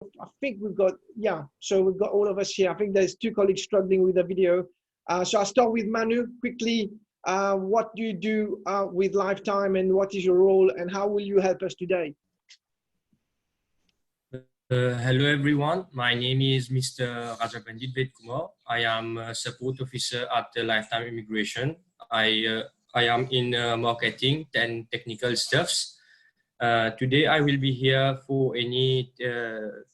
I think we've got, yeah, so we've got all of us here. I think there's two colleagues struggling with the video. So I'll start with Manu quickly. What do you do with Lifetime, and what is your role, and how will you help us today? Hello everyone, my name is Mr. Rajagandit Vedkumar. I am a support officer at Lifetime Immigration. I am in marketing and technical stuffs. Today I will be here for any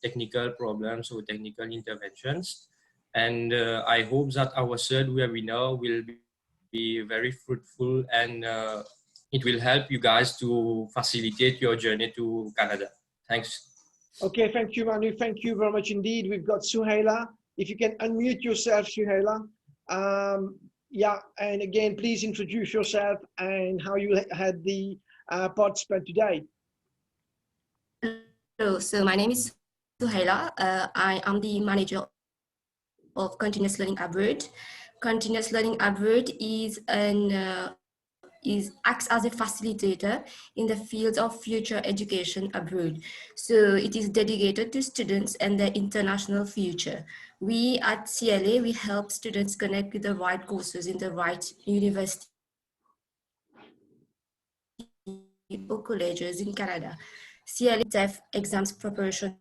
technical problems or technical interventions. And I hope that our third webinar will be very fruitful, and it will help you guys to facilitate your journey to Canada. Thanks. Okay, thank you, Manu. Thank you very much indeed. We've got Suhaila. If you can unmute yourself, Suhaila. Yeah, and again, please introduce yourself and how you had the participant today. Hello, so my name is Suhaila. I am the manager of Continuous Learning Abroad. Continuous Learning Abroad acts as a facilitator in the field of future education abroad. So it is dedicated to students and their international future. We at CLA, we help students connect with the right courses in the right university or colleges in Canada. CLA TEF exams preparation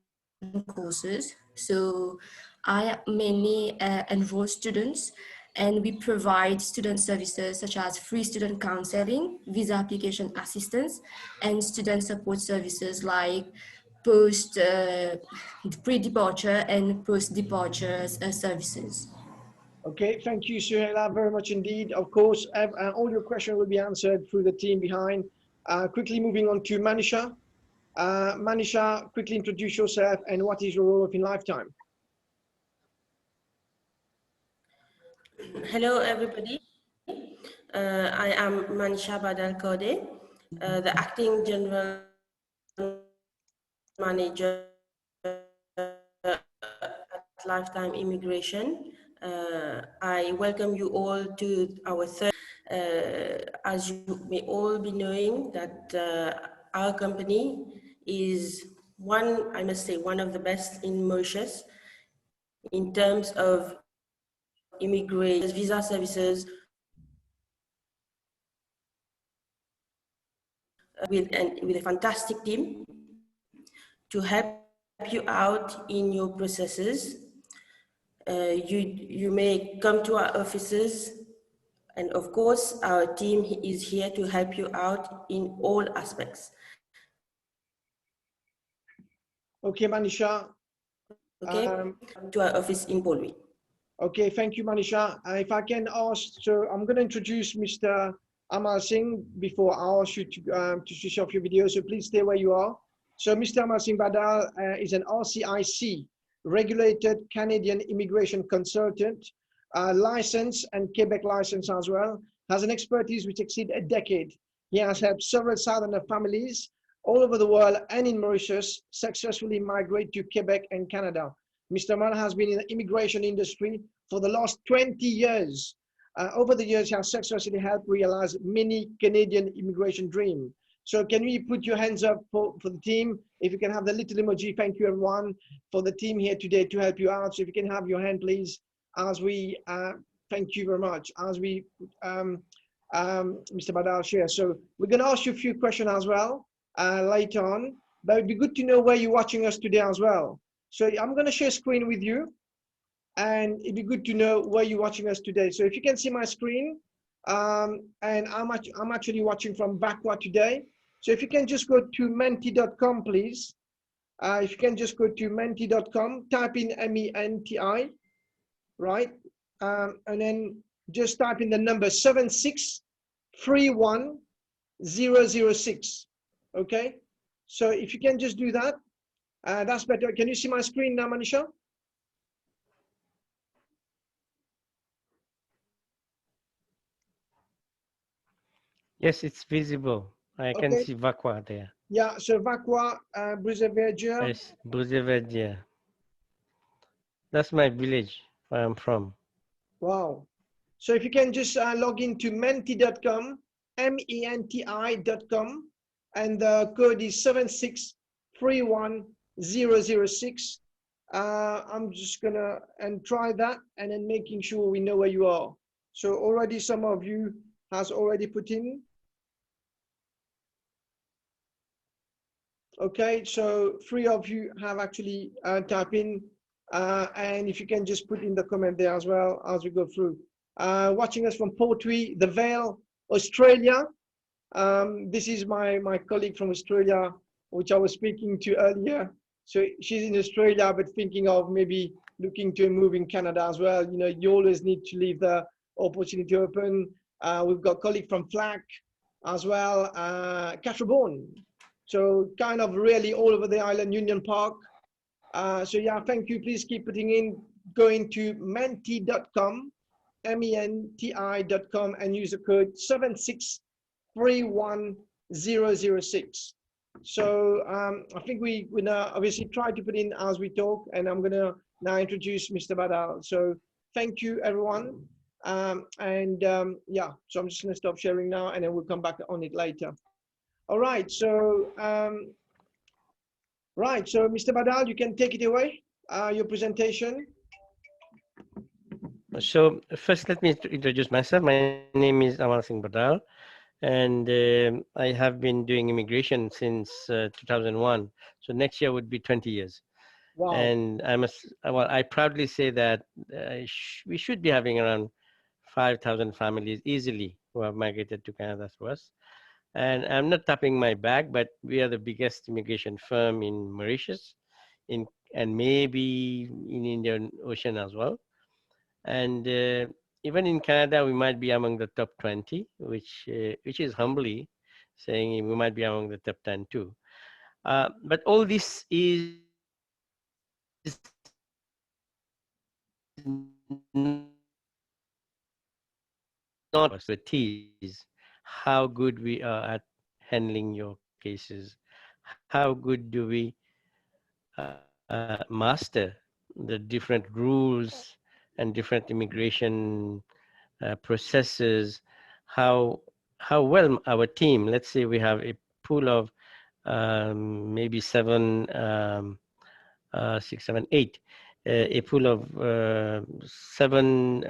courses. So I mainly enroll students, and we provide student services such as free student counseling, visa application assistance, and student support services like pre-departure and post-departure services. Okay, thank you, Suhaila, very much indeed. Of course, all your questions will be answered through the team behind. Quickly moving on to Manisha. Manisha, quickly introduce yourself and what is your role in Lifetime? Hello, everybody. I am Manisha BADAL, the Acting General Manager at Lifetime Immigration. I welcome you all to our third. As you may all be knowing that our company is one of the best in Mauritius in terms of immigration, visa services, with a fantastic team to help you out in your processes. You may come to our offices, and of course, our team is here to help you out in all aspects. Okay, Manisha. Okay, to our office in Paulville. Okay, thank you, Manisha. If I can ask, so I'm going to introduce Mr. Amalsingh before I ask you to switch off your video, so please stay where you are. So Mr. Amalsingh Badal is an RCIC regulated Canadian immigration consultant, licensed and Quebec license as well, has an expertise which exceeds a decade. He has helped several Southerner families all over the world and in Mauritius successfully migrate to Quebec and Canada. Mr. Mal has been in the immigration industry for the last 20 years. Over the years, he has successfully helped realize many Canadian immigration dreams. So can we put your hands up for the team? If you can have the little emoji, thank you everyone for the team here today to help you out. So if you can have your hand, please, as we, thank you very much, as we, Mr. Badal share. So we're gonna ask you a few questions as well later on, but it'd be good to know where you're watching us today as well. So I'm going to share screen with you, and it'd be good to know where you're watching us today. So if you can see my screen, and I'm actually watching from Vakwa today. So if you can just go to menti.com, please. If you can just go to menti.com, type in MENTI, right? And then just type in the number 7631006, okay? So if you can just do that, that's better. Can you see my screen now, Manisha? Yes, it's visible. I can see Vakwa there. Yeah, so Vakwa, Bruzevergia. Yes, Bruzevergia. That's my village where I'm from. Wow. So if you can just log into menti.com, MENTI.com, and the code is 7631006. 006. I'm just gonna try that and then making sure we know where you are. So already some of you has already put in. Okay, so 3 of you have actually typed in, and if you can just put in the comment there as well as we go through. Watching us from Portwee, the Vale, Australia. This is my colleague from Australia, which I was speaking to earlier. So she's in Australia, but thinking of maybe looking to move in Canada as well. You know, you always need to leave the opportunity open. We've got a colleague from FLAC as well, Catterbourne. So kind of really all over the island, Union Park. So yeah, thank you. Please keep putting in, going to menti.com, menti.com, and use the code 7631006. So I think we're gonna obviously try to put in as we talk, and I'm gonna now introduce Mr. Badal. So thank you, everyone. Yeah, so I'm just gonna stop sharing now, and then we'll come back on it later. All right, so so Mr. Badal, you can take it away, your presentation. So first, let me introduce myself. My name is Amalsingh Badal, and I have been doing immigration since 2001. So next year would be 20 years. Wow. And I proudly say that we should be having around 5,000 families easily who have migrated to Canada through us. And I'm not tapping my back, but we are the biggest immigration firm in Mauritius, and maybe in Indian Ocean as well. And even in Canada, we might be among the top 20, which is humbly saying we might be among the top 10 too. But all this is not expertise, how good we are at handling your cases, how good do we master the different rules and different immigration processes, how well our team, let's say we have a pool of maybe 7, 6, 7, 8, a pool of 7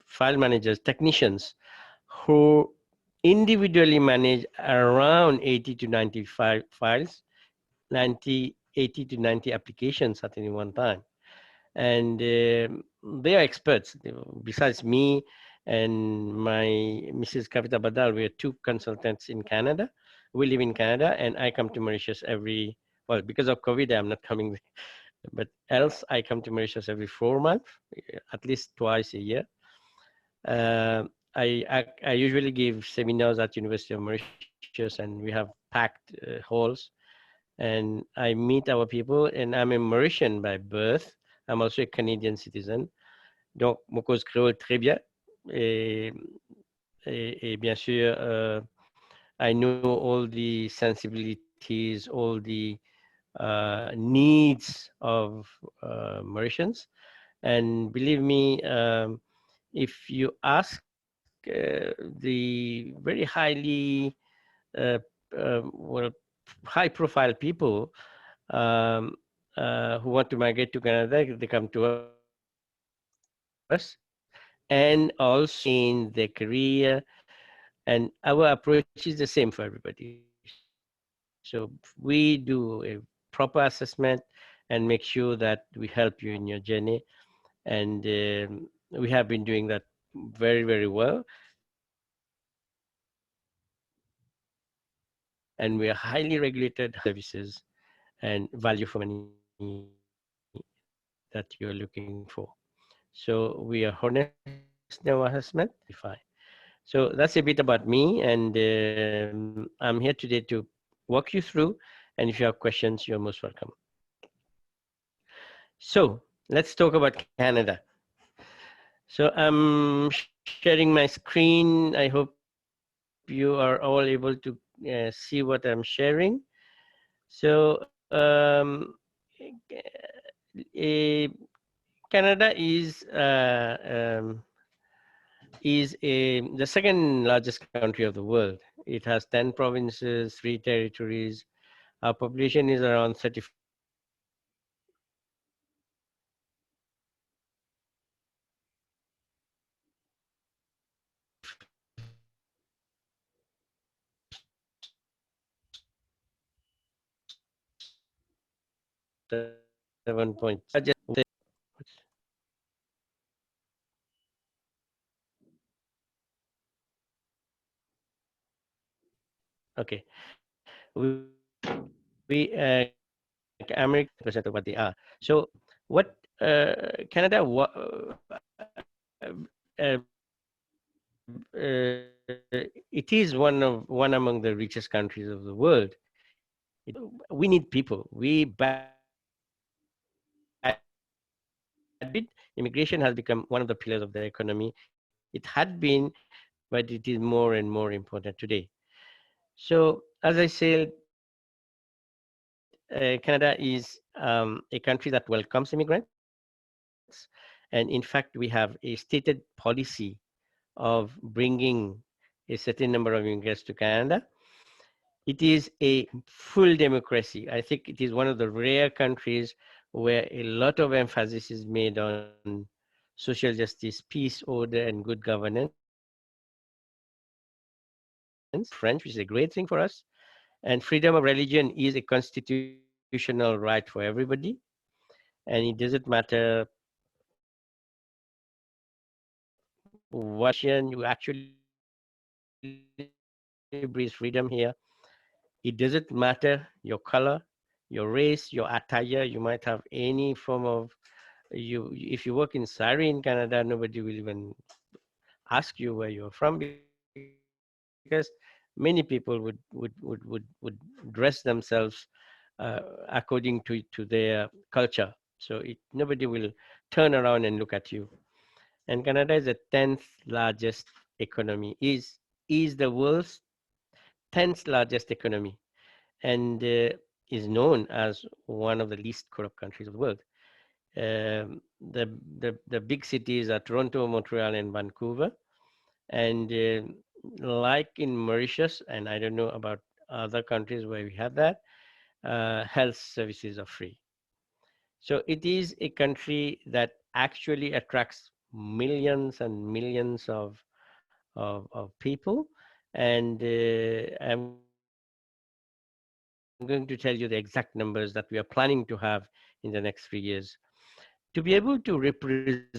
file managers, technicians, who individually manage around 80 to 95 files, 80 to 90 applications at any one time. And they are experts. Besides me and my Mrs. Kavita Badal, we are 2 consultants in Canada. We live in Canada, and I come to Mauritius well, because of COVID, I'm not coming, but else I come to Mauritius every 4 months, at least twice a year. I usually give seminars at University of Mauritius, and we have packed halls, and I meet our people, and I'm a Mauritian by birth. I'm also a Canadian citizen. Donc, mon cause créole très bien. Et bien sûr, I know all the sensibilities, all the needs of Mauritians. And believe me, if you ask the very highly, high profile people who want to migrate to Canada, they come to us, and also in their career. And our approach is the same for everybody. So we do a proper assessment and make sure that we help you in your journey. And we have been doing that very, very well. And we are highly regulated services and value for money that you're looking for. So we are honest in our assessment. So that's a bit about me, and I'm here today to walk you through, and if you have questions, you're most welcome. So let's talk about Canada. So I'm sharing my screen. I hope you are all able to see what I'm sharing. So Canada is the second largest country of the world. It has 10 provinces, 3 territories. Our population is around 35 7 point. Okay, we American percent of what they are. So what Canada it is one among the richest countries of the world. We need people. Immigration has become one of the pillars of the economy. It had been, but it is more and more important today. So, as I said, Canada is a country that welcomes immigrants. And in fact, we have a stated policy of bringing a certain number of immigrants to Canada. It is a full democracy. I think it is one of the rare countries where a lot of emphasis is made on social justice, peace, order, and good governance. French, which is a great thing for us. And freedom of religion is a constitutional right for everybody. And it doesn't matter what you actually breathe freedom here. It doesn't matter your color, your race, your attire. You might have any form of if you work in Sari in Canada, nobody will even ask you where you're from because many people would dress themselves according to their culture. So nobody will turn around and look at you. And Canada is the 10th largest economy, is the world's 10th largest economy, and is known as one of the least corrupt countries of the world. The big cities are Toronto, Montreal, and Vancouver. And like in Mauritius, and I don't know about other countries where we have that, health services are free. So it is a country that actually attracts millions and millions of people. And I'm going to tell you the exact numbers that we are planning to have in the next 3 years. To be able to represent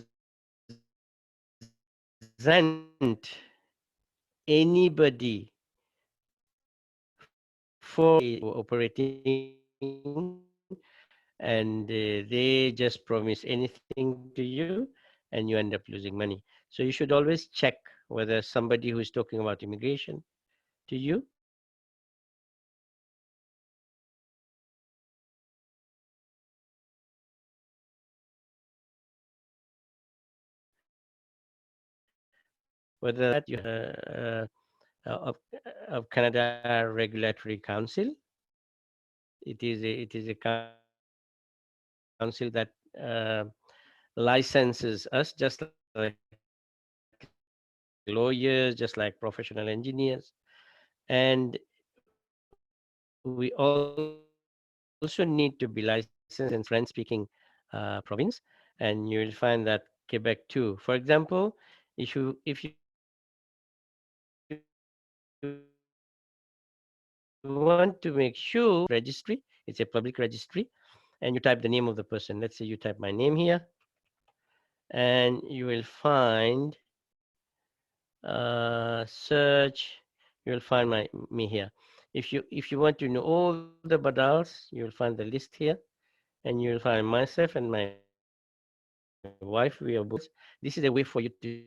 anybody for operating, and they just promise anything to you and you end up losing money. So you should always check whether somebody who is talking about immigration to you whether that you of Canada Regulatory Council. It is a council that licenses us just like lawyers, just like professional engineers, and we also need to be licensed in French-speaking province. And you will find that Quebec too. For example, if you want to make sure registry, it's a public registry, and you type the name of the person who's claiming to be your representative, and you type the name of the person. Let's say you type my name here, and you will find search. You will find me here. If you want to know all the badals, you will find the list here, and you will find myself and my wife. We are both licensed. This is a way for you to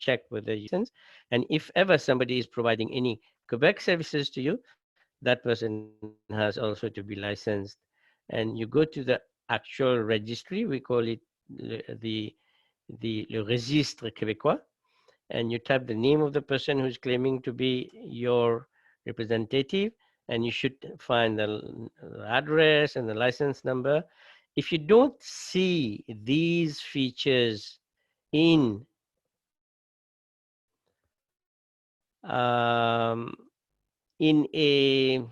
check whether you are licensed. And if ever somebody is providing any Quebec services to you, that person has also to be licensed. And you go to the actual registry. We call it le Registre Québécois, and you type the name of the person who's claiming to be your representative, and you should find the address and the license number. If you don't see these features in in a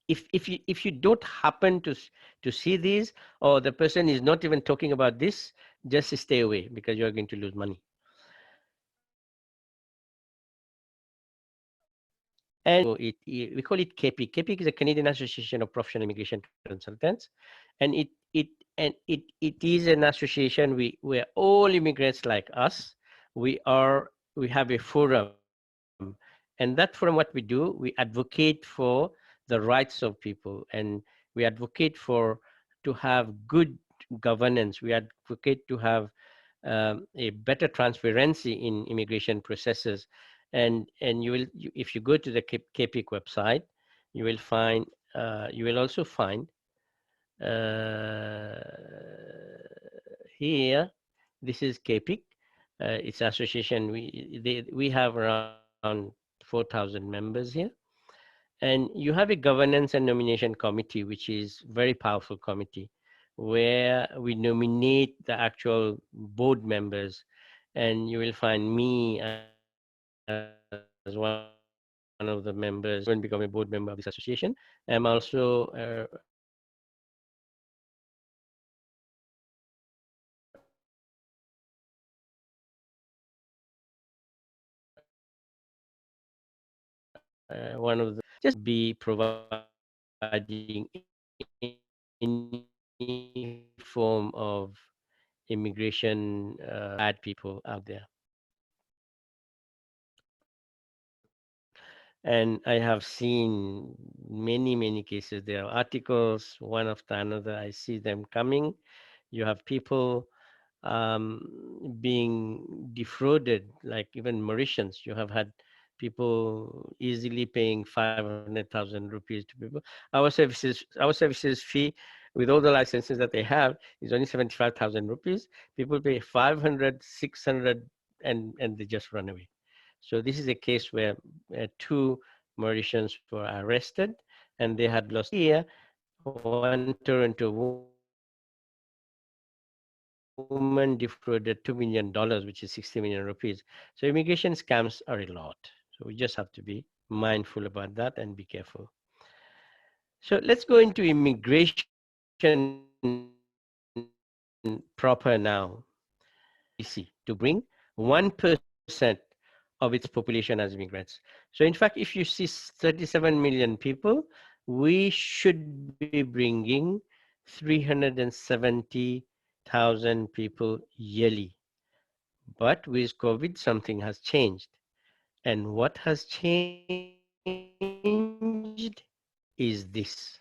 if you don't happen to see these, or the person is not even talking about this, just stay away because you're going to lose money. And we call it KPIC. KPIC is a Canadian Association of Professional Immigration Consultants, and it is an association where all immigrants like us, we have a forum, and that forum, what we do, we advocate for the rights of people, and we advocate for to have good governance. We advocate to have a better transparency in immigration processes. And if you go to the KPIC website, you will find you will also find uh, here, this is KPIC. It's association. We have around 4,000 members here, and you have a governance and nomination committee, which is very powerful committee, where we nominate the actual board members, and you will find me as one of the members. When become a board member of this association, I'm also one of the just be providing any form of immigration bad people out there. And I have seen many cases. There are articles, one after another. I see them coming. You have people being defrauded, like even Mauritians. You have had people easily paying 500,000 rupees to people. Our services fee, with all the licenses that they have, is only 75,000 rupees. People pay 500, 600, and they just run away. So this is a case where two Mauritians were arrested, and they had lost here. One Toronto woman defrauded $2 million, which is 60 million rupees. So immigration scams are a lot. So we just have to be mindful about that and be careful. So let's go into immigration proper now. To bring 1% of its population as immigrants. So in fact, if you see 37 million people, we should be bringing 370,000 people yearly. But with COVID, something has changed. And what has changed is this.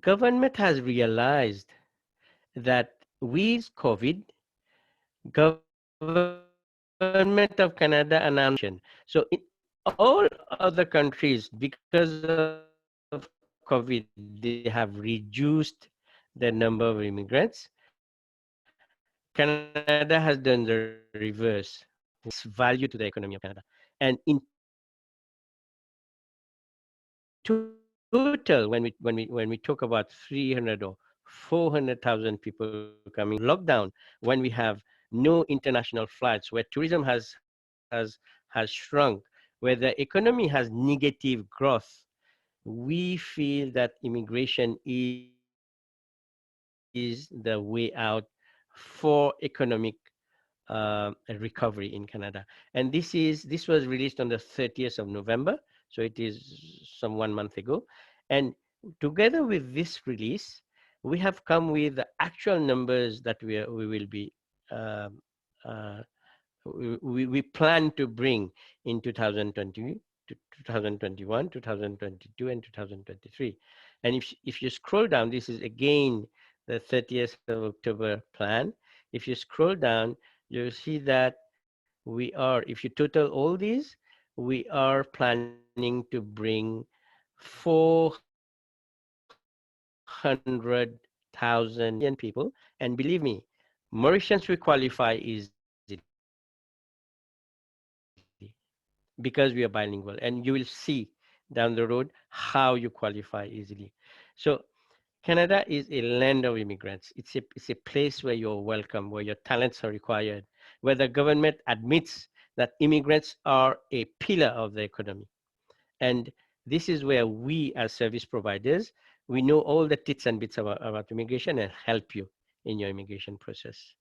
Government has realized that with COVID, government of Canada announced so in all other countries, because of COVID, they have reduced the number of immigrants. Canada has done the reverse. This value to the economy of Canada. And in total, when we talk about 300 or 400,000 people coming during lockdown, when we have no international flights, where tourism has shrunk, where the economy has negative growth, we feel that immigration is the way out for economic recovery in Canada. And this was released on the 30th of November, so it is some 1 month ago. And together with this release, we have come with the actual numbers that we will be um, uh, we plan to bring in 2020 to 2021, 2022, and 2023. And if you scroll down, this is again the 30th of October plan. If you scroll down, you'll see that we are, if you total all these, we are planning to bring 400,000 people. And believe me, Mauritians will qualify easily because we are bilingual, and you will see down the road how you qualify easily. So Canada is a land of immigrants. It's a place where you're welcome, where your talents are required, where the government admits that immigrants are a pillar of the economy. And this is where we as service providers, we know all the tits and bits about immigration and help you in your immigration process.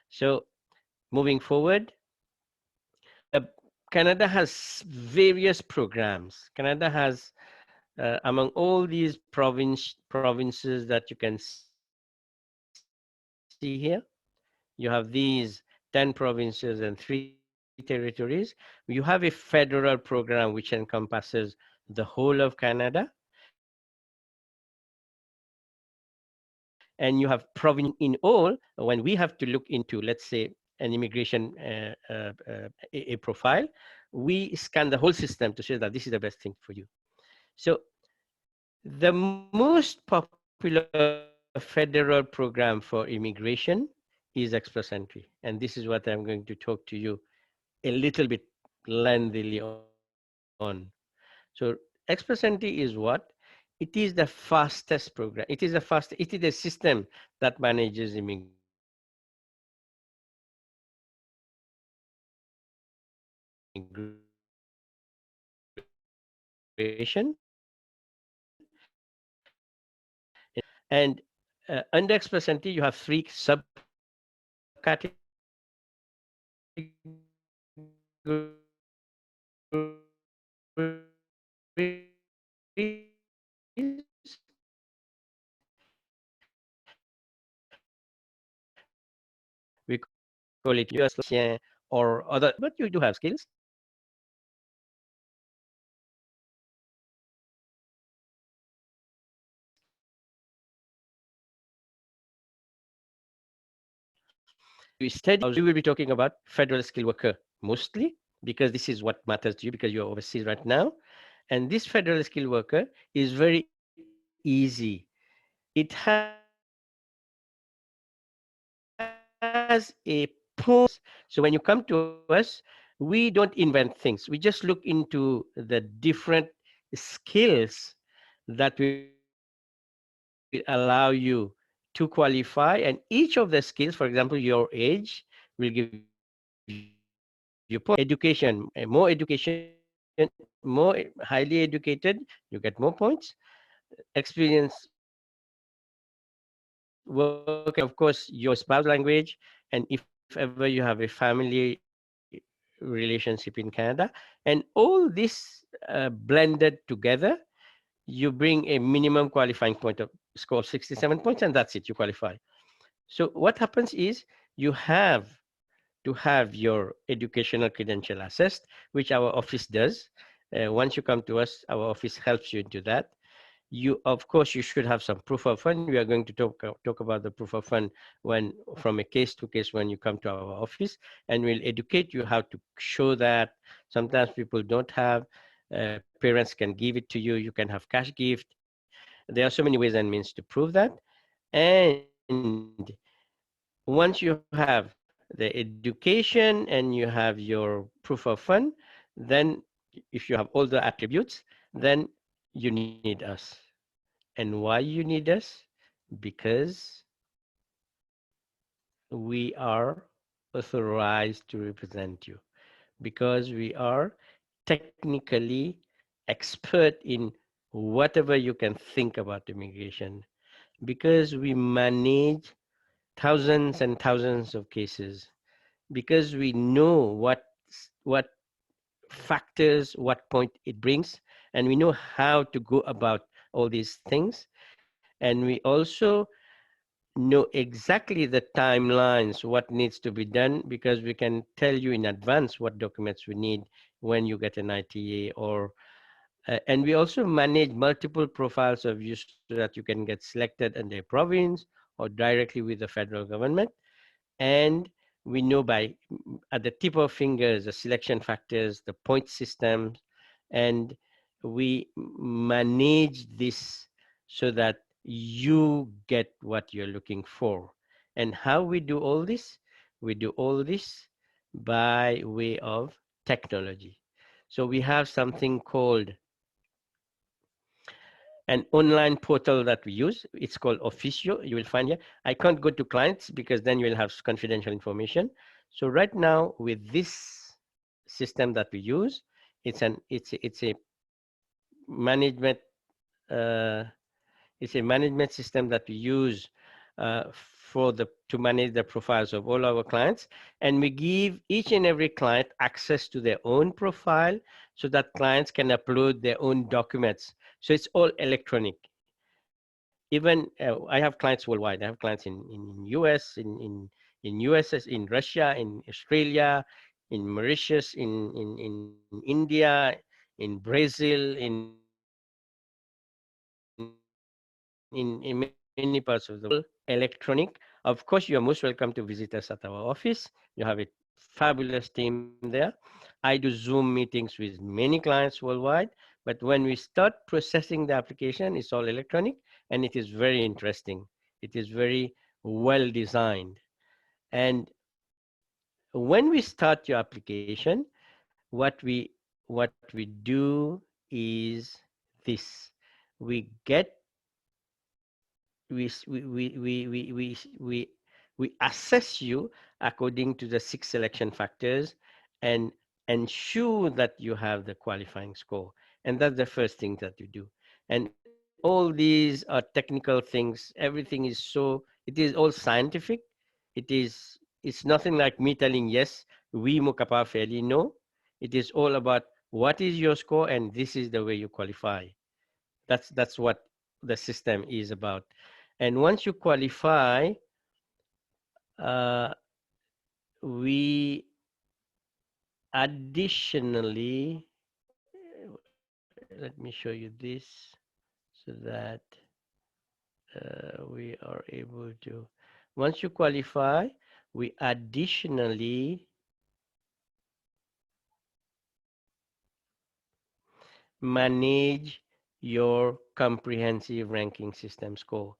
So moving forward, Canada has various programs. Canada has, among all these provinces that you can see here, you have these 10 provinces and 3 territories. You have a federal program which encompasses the whole of Canada. And you have provincial programs in all. When we have to look into, let's say, an immigration a profile, we scan the whole system to say that this is the best thing for you. So the most popular federal program for immigration is Express Entry. And this is what I'm going to talk to you a little bit lengthily on. So Express Entry is what? It is the fastest program. It is a system that manages immigration. And under Express Entry, you have 3 we call it US or other, but you do have skills. You study, we will be talking about federal skilled worker mostly, because this is what matters to you because you're overseas right now. And this federal skilled worker is very easy. It has a points. So when you come to us, we don't invent things. We just look into the different skills that will allow you to qualify. And each of the skills, for example, your age will give you points. Education, more highly educated, you get more points. Experience working, of course, your spouse language, and if ever you have a family relationship in Canada, and all this blended together, you bring a minimum qualifying point of score of 67 points, and that's it, you qualify. So what happens is you have to have your educational credential assessed, which our office does. Once you come to us, our office helps you into that. You, of course, you should have some proof of fund. We are going to talk about the proof of fund when from a case to case when you come to our office, and we'll educate you how to show that. Sometimes people don't have. Parents can give it to you. You can have cash gift. There are so many ways and means to prove that. And once you have the education and you have your proof of fund, then if you have all the attributes, then you need us. And why you need us? Because we are authorized to represent you, because we are technically expert in whatever you can think about immigration, because we manage thousands and thousands of cases, because we know what factors, what point it brings, and we know how to go about all these things. And we also know exactly the timelines, what needs to be done, because we can tell you in advance what documents we need when you get an ITA, or and we also manage multiple profiles of you so that you can get selected in the province or directly with the federal government. And we know by at the tip of fingers the selection factors, the point systems, and we manage this so that you get what you're looking for. And how we do all this? We do all this by way of technology. So we have something called an online portal that we use. It's called Officio. You will find here. I can't go to clients because then you will have confidential information. So right now with this system that we use, it's a management uh, it's a management system that we use to manage the profiles of all our clients, and we give each and every client access to their own profile so that clients can upload their own documents. So it's all electronic. Even I have clients worldwide. I have clients in US, in USS, in Russia, in Australia, in Mauritius, in India, in Brazil, in many parts of the world, electronic. Of course, you are most welcome to visit us at our office. You have a fabulous team there. I do Zoom meetings with many clients worldwide, but when we start processing the application, it's all electronic, and it is very interesting. It is very well designed. And when we start your application, what we do is this: we get we assess you according to the 6 selection factors and ensure that you have the qualifying score. And that's the first thing that you do. And all these are technical things. Everything is it is all scientific. It's nothing like me telling yes, oui, mon capable faire, no. It is all about what is your score, and this is the way you qualify. That's what the system is about. And once you qualify, we additionally, let me show you this so that we are able to, once you qualify, we additionally manage your comprehensive ranking system score.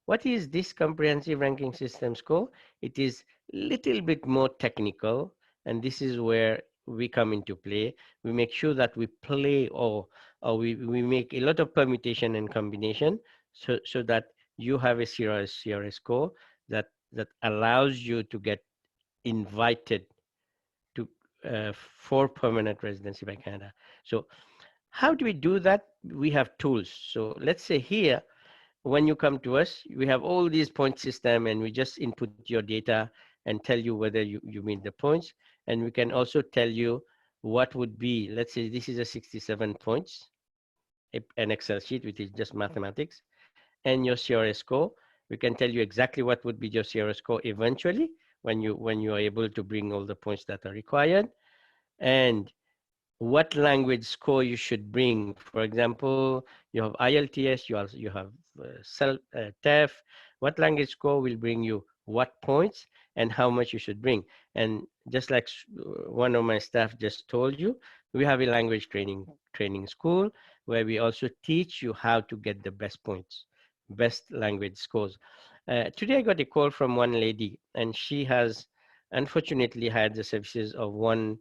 What is this comprehensive ranking system score? It is a little bit more technical, and this is where we come into play. We make sure that we play or we make a lot of permutation and combination so that you have a CRS score that allows you to get invited to for permanent residency by Canada. So how do we do that? We have tools. So let's say here, when you come to us, we have all these point system, and we just input your data and tell you whether you meet the points. And we can also tell you what would be, let's say this is a 67 points, an Excel sheet, which is just mathematics, and your CRS score. We can tell you exactly what would be your CRS score eventually when you are able to bring all the points that are required, and what language score you should bring. For example, you have IELTS, you have TEF. What language score will bring you what points and how much you should bring? And just like one of my staff just told you, we have a language training school where we also teach you how to get the best points, best language scores. Today I got a call from one lady, and she has unfortunately had the services of one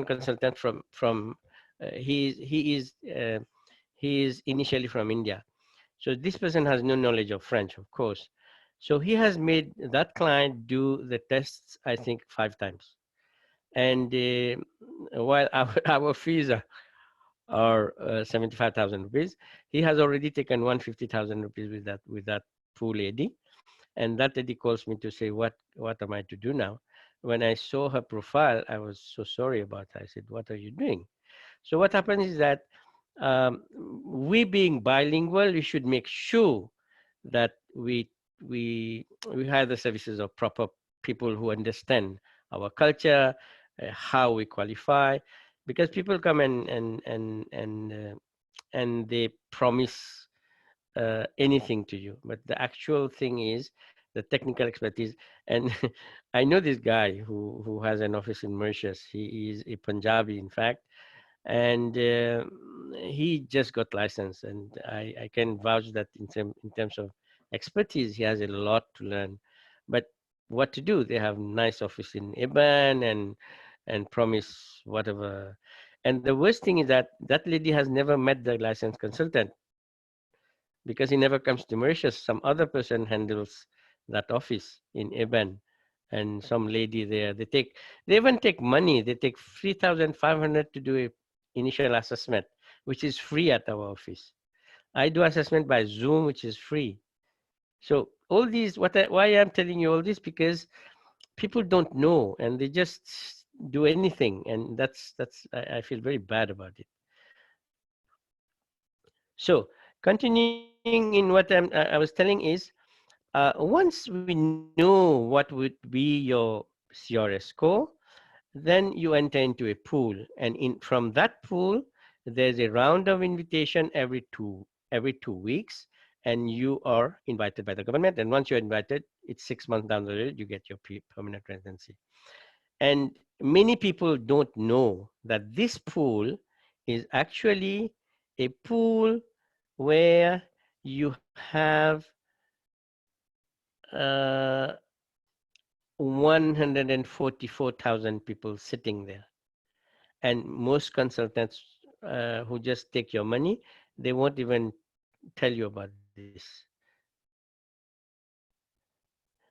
consultant from he is initially from India. So this person has no knowledge of French, of course. So he has made that client do the tests, I think, 5 times. And while our fees are 75,000 rupees, he has already taken 150,000 rupees with that poor lady. And that lady calls me to say, what am I to do now? When I saw her profile, I was so sorry about her. I said, what are you doing? So what happens is that we being bilingual, we should make sure that we hire the services of proper people who understand our culture, how we qualify, because people come and they promise anything to you, but the actual thing is the technical expertise. And I know this guy who has an office in Mauritius. He is a Punjabi, in fact, and he just got licensed, and I can vouch that in terms of expertise, he has a lot to learn. But what to do? They have nice office in Iban and promise whatever. And the worst thing is that that lady has never met the licensed consultant, because he never comes to Mauritius. Some other person handles that office in Iban, and some lady there. They even take money. They take 3,500 to do a initial assessment, which is free at our office. I do assessment by Zoom, which is free. So all these, why I'm telling you all this, because people don't know and they just do anything, and I feel very bad about it. So continuing in what I was telling is, once we know what would be your CRS score, then you enter into a pool, and from that pool, there's a round of invitation every two weeks, and you are invited by the government. And once you're invited, it's 6 months down the road, you get your permanent residency. And many people don't know that this pool is actually a pool where you have 144,000 people sitting there. And most consultants who just take your money, they won't even tell you about this.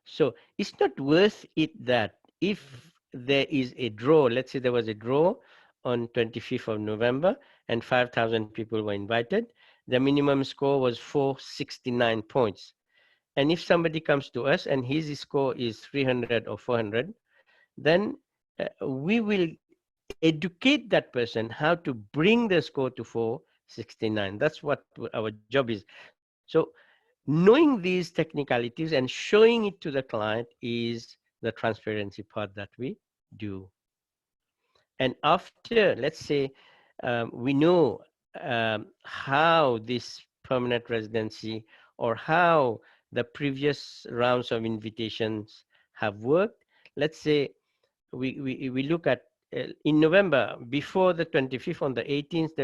So it's not worth it that if there is a draw, let's say there was a draw on 25th of November and 5,000 people were invited, the minimum score was 469 points. And if somebody comes to us and his score is 300 or 400, then we will educate that person how to bring the score to 469. That's what our job is. So knowing these technicalities and showing it to the client is the transparency part that we do. And after, let's say, we know how this permanent residency or how the previous rounds of invitations have worked. Let's say we look at in November, before the 25th, on the 18th,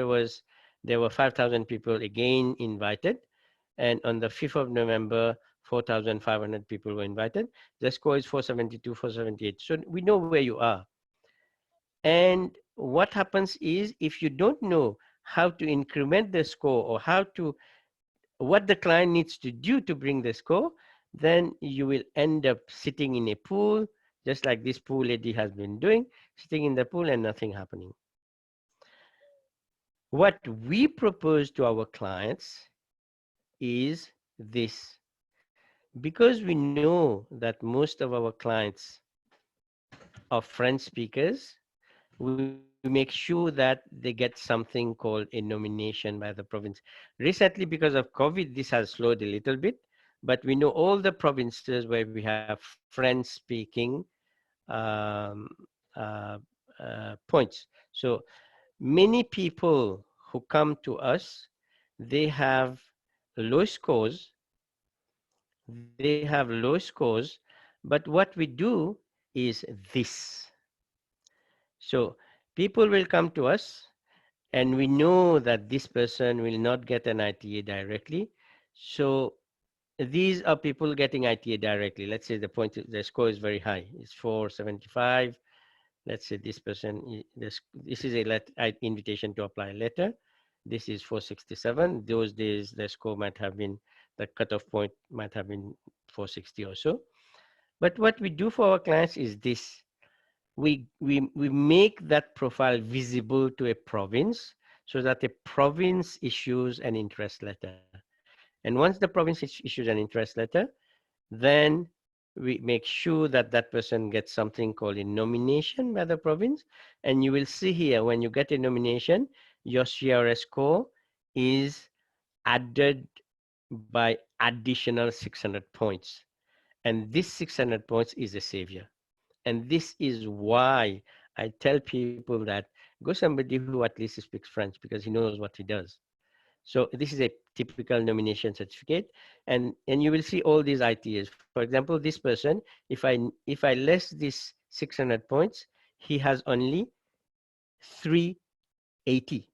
there were 5,000 people again invited. And on the 5th of November, 4,500 people were invited. The score is 472, 478. So we know where you are. And what happens is, if you don't know how to increment the score or what the client needs to do to bring the score, then you will end up sitting in a pool, just like this pool lady has been doing, sitting in the pool and nothing happening. What we propose to our clients is this. Because we know that most of our clients are French speakers, we make sure that they get something called a nomination by the province. Recently, because of COVID, this has slowed a little bit, but we know all the provinces where we have French-speaking points. So many people who come to us, they have low scores. But what we do is this. So people will come to us, and we know that this person will not get an ITA directly. So these are people getting ITA directly. Let's say the score is very high. It's 475. Let's say this person, this is a invitation to apply letter. This is 467. Those days, the score might have been, the cutoff point might have been 460 or so. But what we do for our clients is this. We make that profile visible to a province so that a province issues an interest letter. And once the province issues an interest letter, then we make sure that that person gets something called a nomination by the province. And you will see here, when you get a nomination, your CRS score is added by additional 600 points. And this 600 points is a savior. And this is why I tell people that go somebody who at least speaks French, because he knows what he does. So this is a typical nomination certificate, and you will see all these ITAs. For example, this person, if I less this 600 points, he has only 380.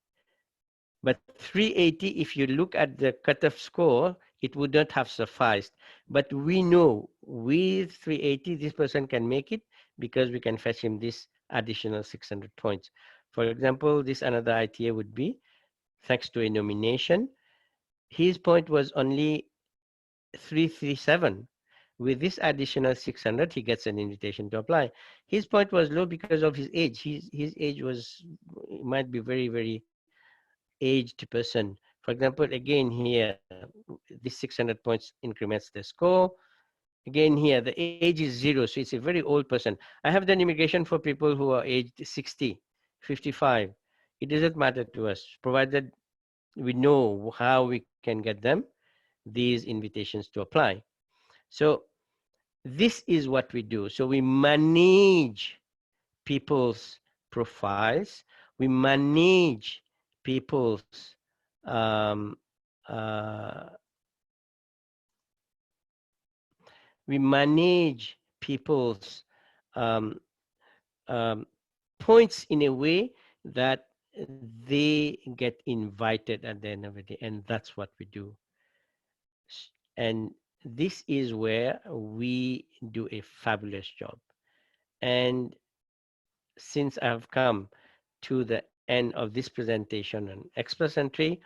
But 380, if you look at the cutoff score, it would not have sufficed. But we know with 380, this person can make it because we can fetch him this additional 600 points. For example, this another ITA would be, thanks to a nomination, his point was only 337. With this additional 600, he gets an invitation to apply. His point was low because of his age. His age might be very, very aged person For example, again here, this 600 points increments the score. Again here, the age is 0, so it's a very old person. I have done immigration for people who are aged 60, 55. It doesn't matter to us, provided we know how we can get them these invitations to apply. So this is what we do. So we manage people's profiles, we manage people's um, uh, we manage people's um, um, points in a way that they get invited at the end of the day, and that's what we do. And this is where we do a fabulous job. And since I've come to the end of this presentation on express entry,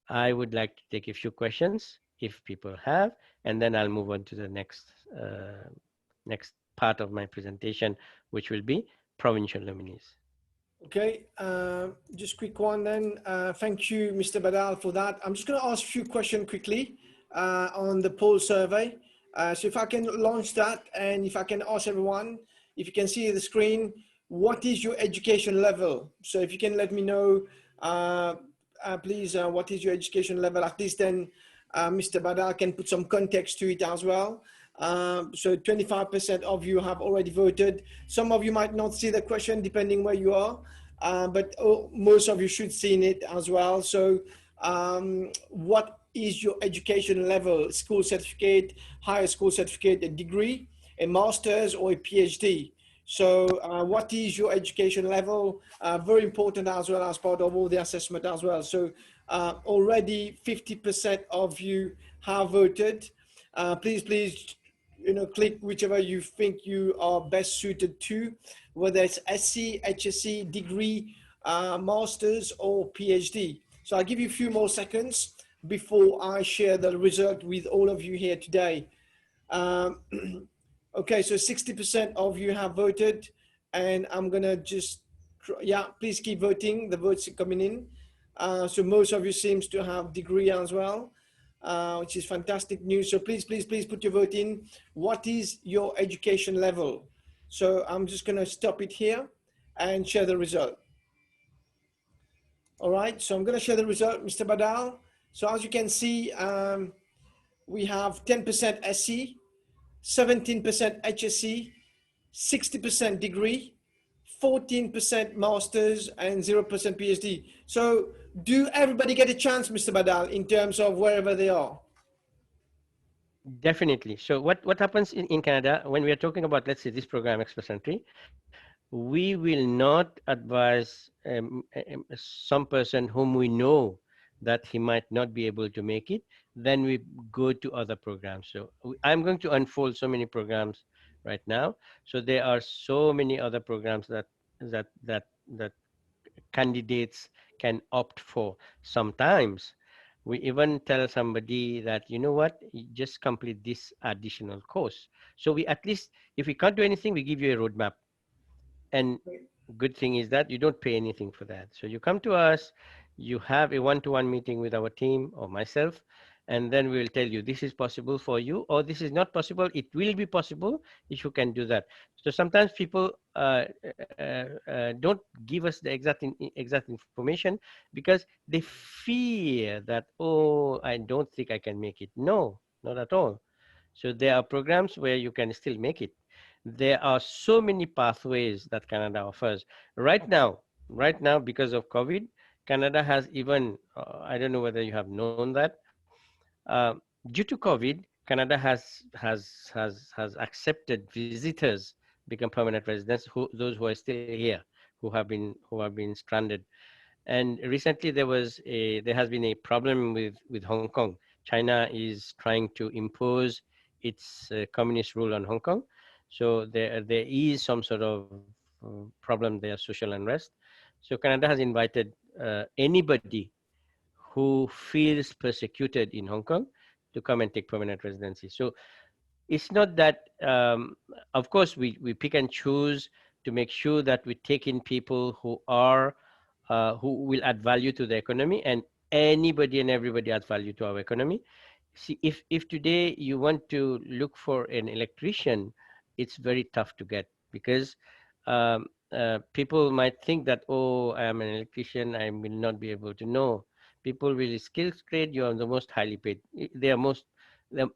I would like to take a few questions if people have, and then I'll move on to the next part of my presentation, which will be provincial nominees. Okay, just quick one then. Thank you, Mr. Badal, for that. I'm just going to ask a few questions quickly on the poll survey. So if I can launch that, and if I can ask everyone, if you can see the screen, what is your education level? So if you can let me know, please, what is your education level? At least then Mr. Badal can put some context to it as well. So 25% of you have already voted. Some of you might not see the question depending where you are, but most of you should see it as well. So what is your education level? School certificate, higher school certificate, a degree, a master's, or a PhD? So what is your education level? Very important as well as part of all the assessment as well. So already 50% of you have voted. Please click whichever you think you are best suited to, whether it's SC, HSC, degree, master's, or PhD. So I'll give you a few more seconds before I share the result with all of you here today. Okay, so 60% of you have voted, and I'm gonna just, yeah, please keep voting. The votes are coming in. So most of you seems to have degree as well, which is fantastic news. So please put your vote in. What is your education level? So I'm just gonna stop it here and share the result. All right, so I'm gonna share the result, Mr. Badal. So as you can see, we have 10% SC, 17% HSC, 60% degree, 14% masters, and 0% PhD. So do everybody get a chance, Mr. Badal, in terms of wherever they are? Definitely. So what happens in Canada when we are talking about, let's say, this program Express Entry, we will not advise some person whom we know that he might not be able to make it, then we go to other programs. So I'm going to unfold so many programs right now. So there are so many other programs that candidates can opt for. Sometimes we even tell somebody that, you know what, you just complete this additional course. So we at least, if we can't do anything, we give you a roadmap. And good thing is that you don't pay anything for that. So you come to us, you have a one-to-one meeting with our team or myself, and then we will tell you this is possible for you, or this is not possible. It will be possible if you can do that. So sometimes people don't give us the exact information because they fear that, oh, I don't think I can make it. No, not at all. So there are programs where you can still make it. There are so many pathways that Canada offers. Right now, because of COVID, Canada has even, I don't know whether you have known that, due to COVID, Canada has accepted visitors become permanent residents, those who are still here, who have been stranded. And recently there has been a problem with Hong Kong. China is trying to impose its communist rule on Hong Kong. So there is some sort of problem there, social unrest. So Canada has invited anybody who feels persecuted in Hong Kong to come and take permanent residency. So it's not that, of course, we pick and choose to make sure that we take in people who will add value to the economy, and anybody and everybody adds value to our economy. See, if today you want to look for an electrician, it's very tough to get, because people might think that, oh, I am an electrician, I will not be able to know. People with skills trade, you are the most highly paid. They are most, the,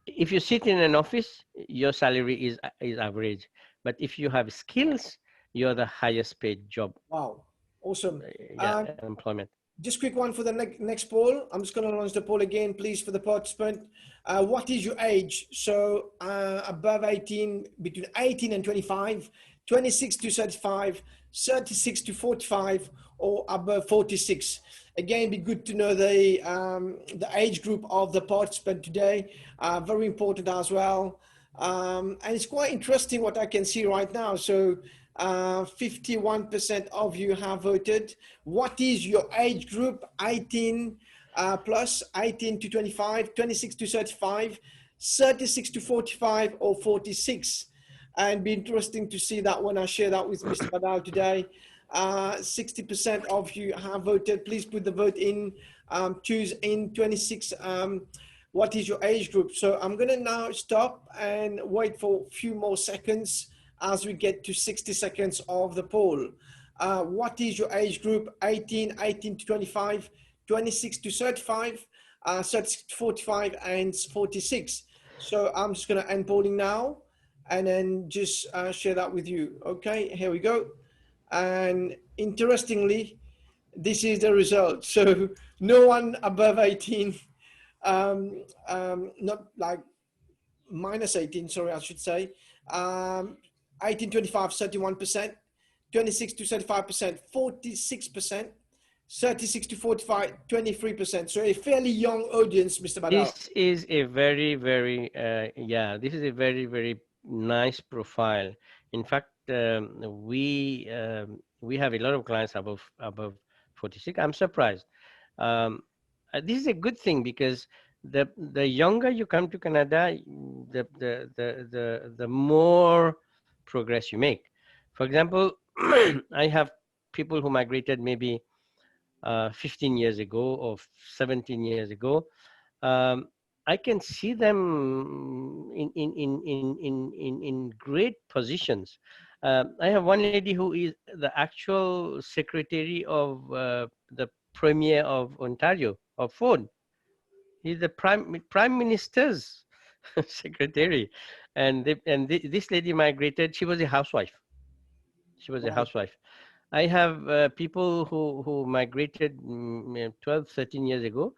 if you sit in an office, your salary is average. But if you have skills, you're the highest paid job. Wow, awesome. Yeah, employment. Just quick one for the next poll. I'm just going to launch the poll again, please, for the participant. What is your age? So above 18, between 18 and 25, 26 to 35, 36 to 45, or above 46. Again, be good to know the age group of the participant today. Very important as well. And it's quite interesting what I can see right now. So 51% of you have voted. What is your age group? 18 plus, 18 to 25, 26 to 35, 36 to 45, or 46. And be interesting to see that when I share that with Mr. Badal today. 60% of you have voted. Please put the vote in. Choose in 26. What is your age group? So I'm going to now stop and wait for a few more seconds as we get to 60 seconds of the poll. What is your age group? 18 to 25, 26 to 35, 36 to 45, and 46. So I'm just going to end polling now and then just share that with you. Okay, here we go. And interestingly, this is the result. So no one above 18, not like minus 18, sorry, I should say. 18, 25, 31%, 26 to 35%, 46%, 36 to 45, 23%. So a fairly young audience, Mr. Badal. This is a very, very, yeah, this is a very, very nice profile. In fact, we have a lot of clients above 46. I'm surprised. This is a good thing, because the younger you come to Canada, the more progress you make. For example, I have people who migrated maybe 15 years ago or 17 years ago. I can see them in great positions. I have one lady who is the actual secretary of the Premier of Ontario, of Ford. He's the prime minister's secretary, and this lady migrated. She was a housewife. She was a housewife. I have people who migrated 12, 13 years ago.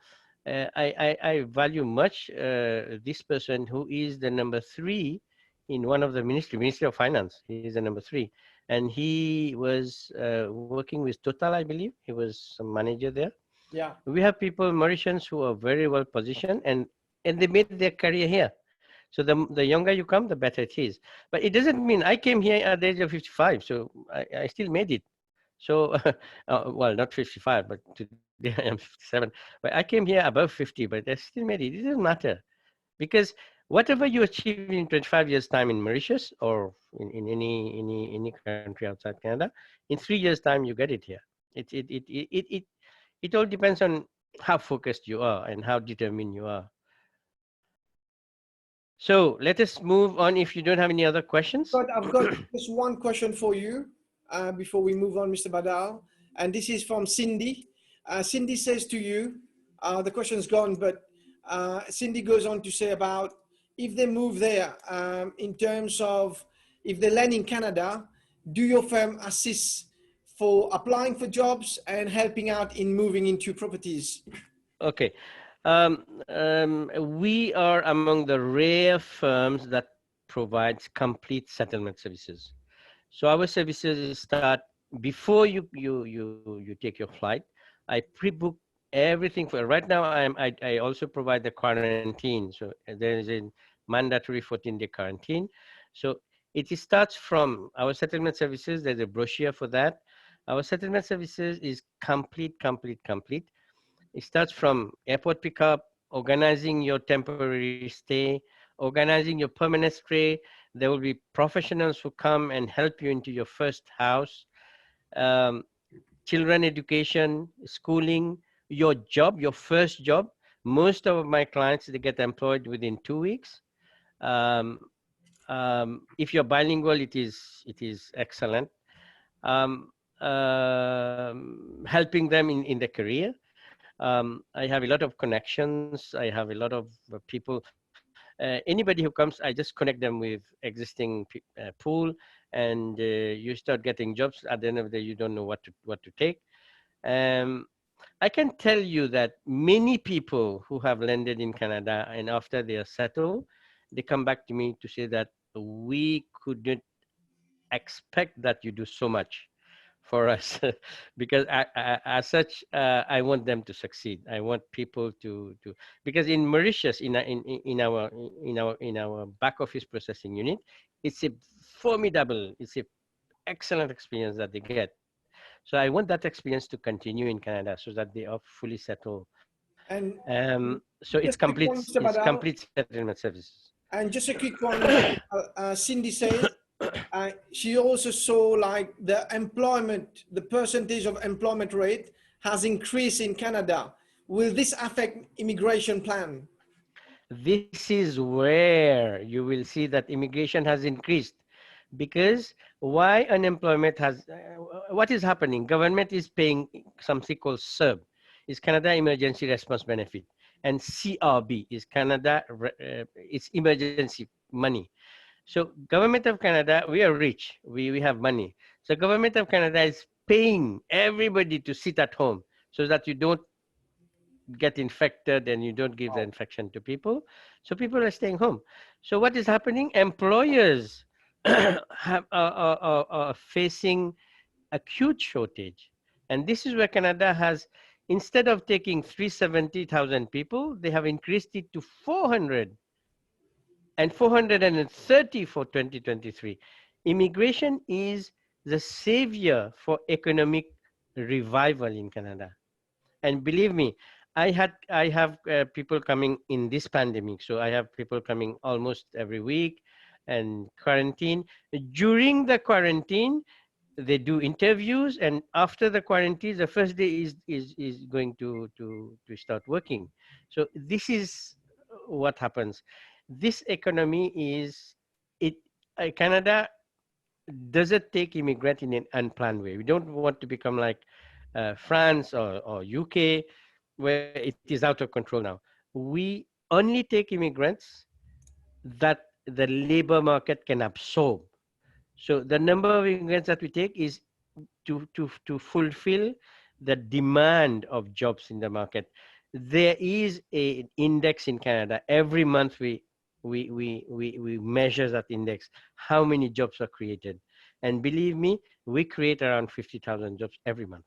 I value much this person who is the number 3 in one of the Ministry of Finance. He is the number 3. And he was working with Total, I believe. He was some manager there. Yeah. We have people, Mauritians, who are very well positioned, and they made their career here. So the younger you come, the better it is. But it doesn't mean I came here at the age of 55, so I still made it. So, well, not 55, but today I am 57. But I came here above 50, but I still made it. It doesn't matter, because whatever you achieve in 25 years' time in Mauritius or in any country outside Canada, in 3 years' time you get it here. It all depends on how focused you are and how determined you are. So let us move on. If you don't have any other questions. I've got just one question for you before we move on, Mr. Badal. And this is from Cindy. Cindy says to you, the question's gone, but Cindy goes on to say about if they move there, in terms of if they land in Canada, do your firm assist for applying for jobs and helping out in moving into properties? Okay. We are among the rare firms that provides complete settlement services. So our services start before you take your flight. I pre-book everything for right now. I also provide the quarantine. So there is a mandatory 14-day quarantine. So it starts from our settlement services. There's a brochure for that. Our settlement services is complete. It starts from airport pickup, organizing your temporary stay, organizing your permanent stay. There will be professionals who come and help you into your first house. Children education, schooling, your job, your first job. Most of my clients, they get employed within 2 weeks. If you're bilingual, it is excellent. Helping them in their career. I have a lot of connections. I have a lot of people. Anybody who comes, I just connect them with existing pool, and you start getting jobs. At the end of the day, you don't know what to take. I can tell you that many people who have landed in Canada, and after they are settled, they come back to me to say that we couldn't expect that you do so much for us. Because as such, I want them to succeed. I want people to because in Mauritius, in our back office processing unit, it's a formidable, it's a excellent experience that they get. So I want that experience to continue in Canada so that they are fully settled. And So just a quick one, Mr. it's Badal, complete settlement services. and just a quick one, Cindy says, she also saw like the employment, the percentage of employment rate has increased in Canada. Will this affect immigration plan? This is where you will see that immigration has increased, because why unemployment has, what is happening? Government is paying something called CERB, is Canada Emergency Response Benefit, and CRB is Canada, it's emergency money. So government of Canada, we are rich, we have money. So government of Canada is paying everybody to sit at home so that you don't get infected and you don't give the infection to people. So people are staying home. So what is happening? Employers are facing acute shortage. And this is where Canada has, instead of taking 370,000 people, they have increased it to 400 and 430 for 2023. Immigration is the savior for economic revival in Canada. And believe me, I have people coming in this pandemic. So I have people coming almost every week and quarantine. During the quarantine, they do interviews, and after the quarantine, the first day is going to start working. So this is what happens. This economy is it. Canada doesn't take immigrant in an unplanned way. We don't want to become like France or UK, where it is out of control now. We only take immigrants that the labor market can absorb. So the number of immigrants that we take is to fulfill the demand of jobs in the market. There is an index in Canada. Every month we measure that index, how many jobs are created. And believe me, we create around 50,000 jobs every month.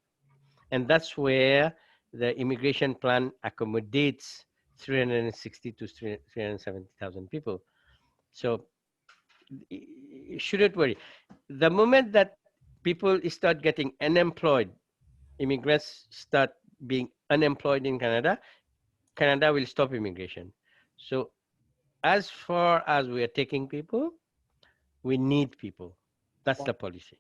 And that's where the immigration plan accommodates 360 to 370,000 people. So you shouldn't worry. The moment that people start getting unemployed, immigrants start being unemployed in Canada, Canada will stop immigration. So as far as we are taking people, we need people. That's the policy.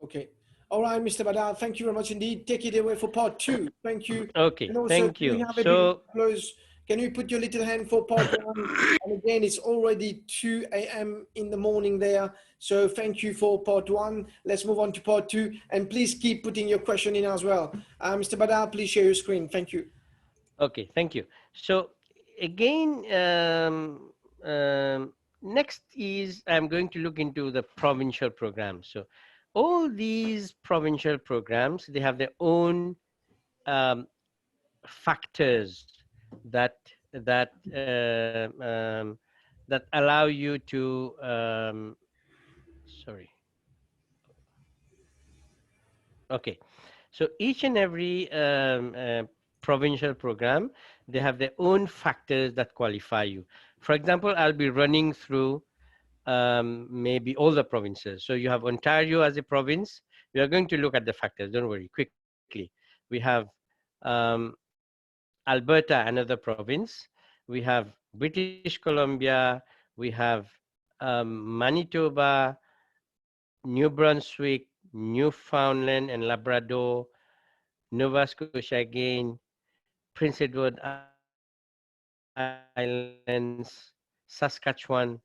Okay. All right, Mr. Badal, thank you very much indeed. Take it away for part 2. Thank you. Okay, And also, thank you. So, close? Can you put your little hand for part 1? And again, it's already 2 a.m. in the morning there. So thank you for part 1. Let's move on to part 2. And please keep putting your question in as well. Mr. Badal, please share your screen. Thank you. Okay, thank you. So again, next is I'm going to look into the provincial programs. So all these provincial programs, they have their own factors that that that allow you to sorry. Okay, so each and every provincial program, they have their own factors that qualify you. For example, I'll be running through maybe all the provinces. So you have Ontario as a province. We are going to look at the factors. Don't worry, quickly. We have Alberta, another province. We have British Columbia. We have Manitoba, New Brunswick, Newfoundland and Labrador, Nova Scotia again, Prince Edward Islands, Saskatchewan,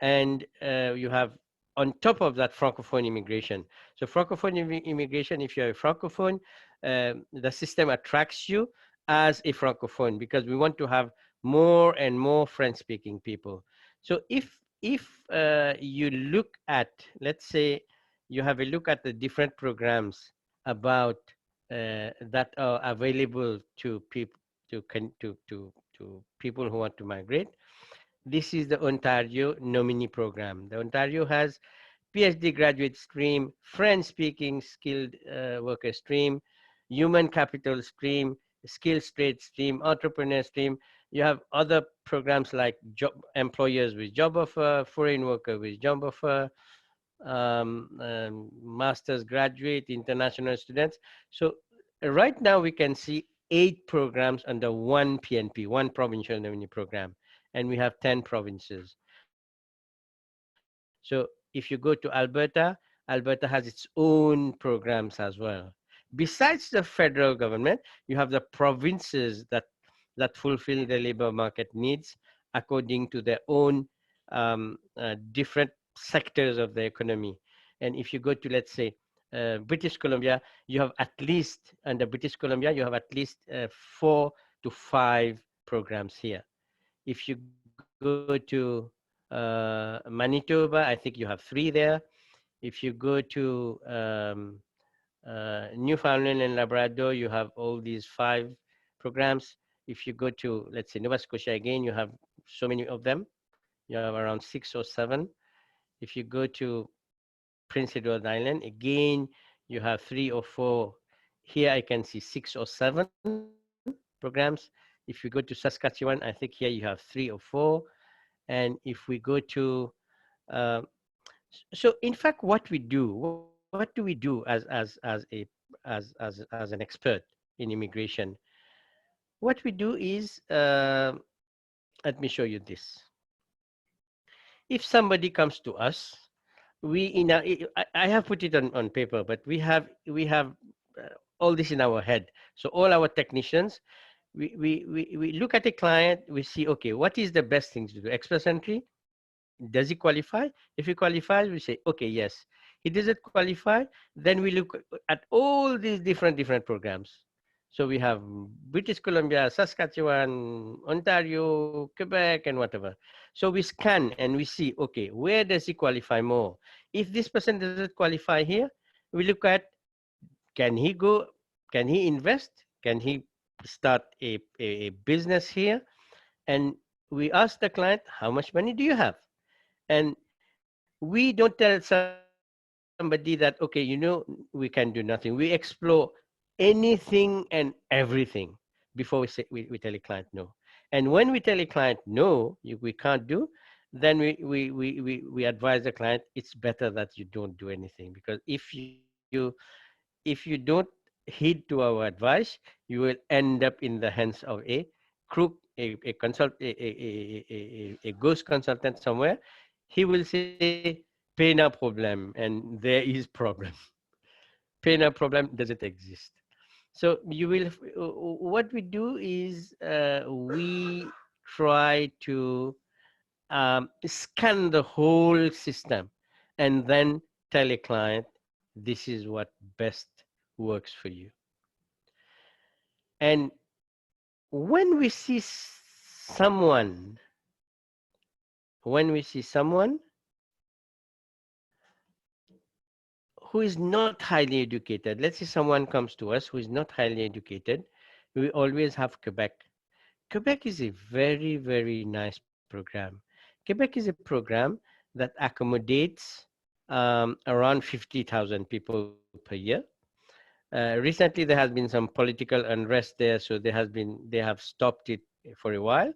and you have on top of that Francophone immigration. So Francophone immigration, if you're a Francophone, the system attracts you as a Francophone because we want to have more and more French-speaking people. So if you look at, let's say, you have a look at the different programs about that are available to people to people who want to migrate. This is the Ontario Nominee program. The Ontario has PhD graduate stream, French-speaking skilled worker stream, human capital stream, skills trade stream, entrepreneur stream. You have other programs like job employers with job offer, foreign worker with job offer, master's graduate, international students. So right now we can see 8 programs under one PNP, one provincial nominee program, and we have 10 provinces. So if you go to Alberta, Alberta has its own programs as well. Besides the federal government, you have the provinces that fulfill the labor market needs according to their own different sectors of the economy. And if you go to, let's say, British Columbia, you have at least, under British Columbia, you have at least 4 to 5 programs here. If you go to Manitoba, I think you have 3 there. If you go to Newfoundland and Labrador, you have all these 5 programs. If you go to, let's say, Nova Scotia again, you have so many of them. You have around 6 or 7. If you go to Prince Edward Island, again, you have 3 or 4. Here I can see 6 or 7 programs. If you go to Saskatchewan, I think here you have 3 or 4. And if we go to, uh, so in fact, what do we do as an expert in immigration? What we do is, let me show you this. If somebody comes to us, I have put it on paper, but we have all this in our head. So all our technicians, we look at a client, we see, okay, what is the best thing to do? Express entry, does he qualify? If he qualifies, we say, okay, yes. He doesn't qualify, then we look at all these different programs. So we have British Columbia, Saskatchewan, Ontario, Quebec, and whatever. So we scan and we see, okay, where does he qualify more? If this person doesn't qualify here, we look at, can he go, can he invest? Can he start a business here? And we ask the client, how much money do you have? And we don't tell somebody that, okay, we can do nothing. We explore anything and everything before we tell a client no. And when we tell a client no, we can't do, then we advise the client, it's better that you don't do anything, because if you don't heed to our advice, you will end up in the hands of a crook, a ghost consultant somewhere. He will say, pay no problem, and there is problem. Pay no problem doesn't exist. So you will, what we do is, we try to scan the whole system and then tell a client, this is what best works for you. And when we see someone, who is not highly educated, let's say someone comes to us who is not highly educated, we always have Quebec. Quebec is a very nice program. Quebec is a program that accommodates around 50,000 people per year. Recently, there has been some political unrest there, so they have stopped it for a while.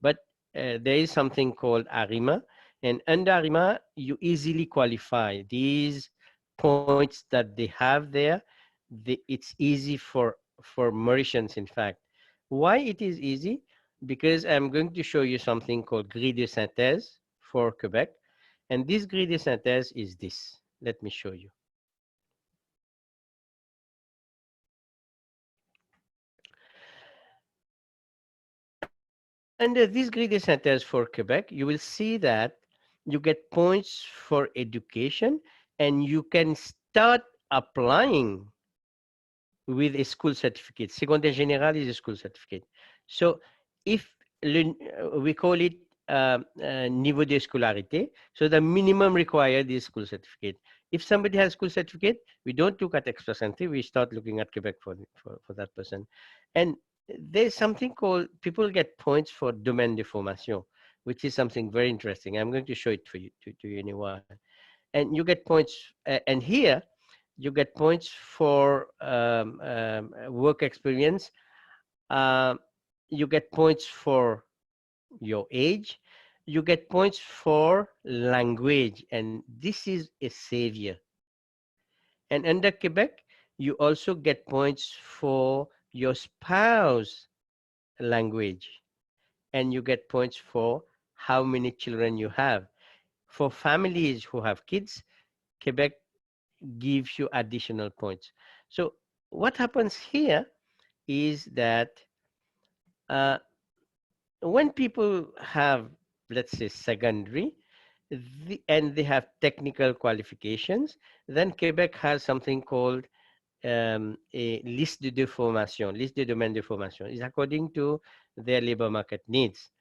But there is something called ARIMA, and under ARIMA, you easily qualify. These points that they have there, it's easy for Mauritians, in fact. Why it is easy? Because I'm going to show you something called grille de synthèse for Quebec, and this grille de synthèse is this. Let me show you. under these grading centers for Quebec, you will see that you get points for education and you can start applying with a school certificate. Secondaire général is a school certificate. So if we call it niveau de scolarité, so the minimum required is school certificate. If somebody has school certificate, we don't look at express entry, we start looking at Quebec for that person. And there's something called, people get points for domaine de formation, which is something very interesting. I'm going to show it for you, to you in a while. And you get points, and here, you get points for work experience. You get points for your age. You get points for language, and this is a savior. And under Quebec, you also get points for your spouse language, and you get points for how many children you have. For families who have kids, Quebec gives you additional points. So what happens here is that when people have, let's say, secondary, and they have technical qualifications, then Quebec has something called a liste de formation, liste de domaine de formation, is according to their labor market needs.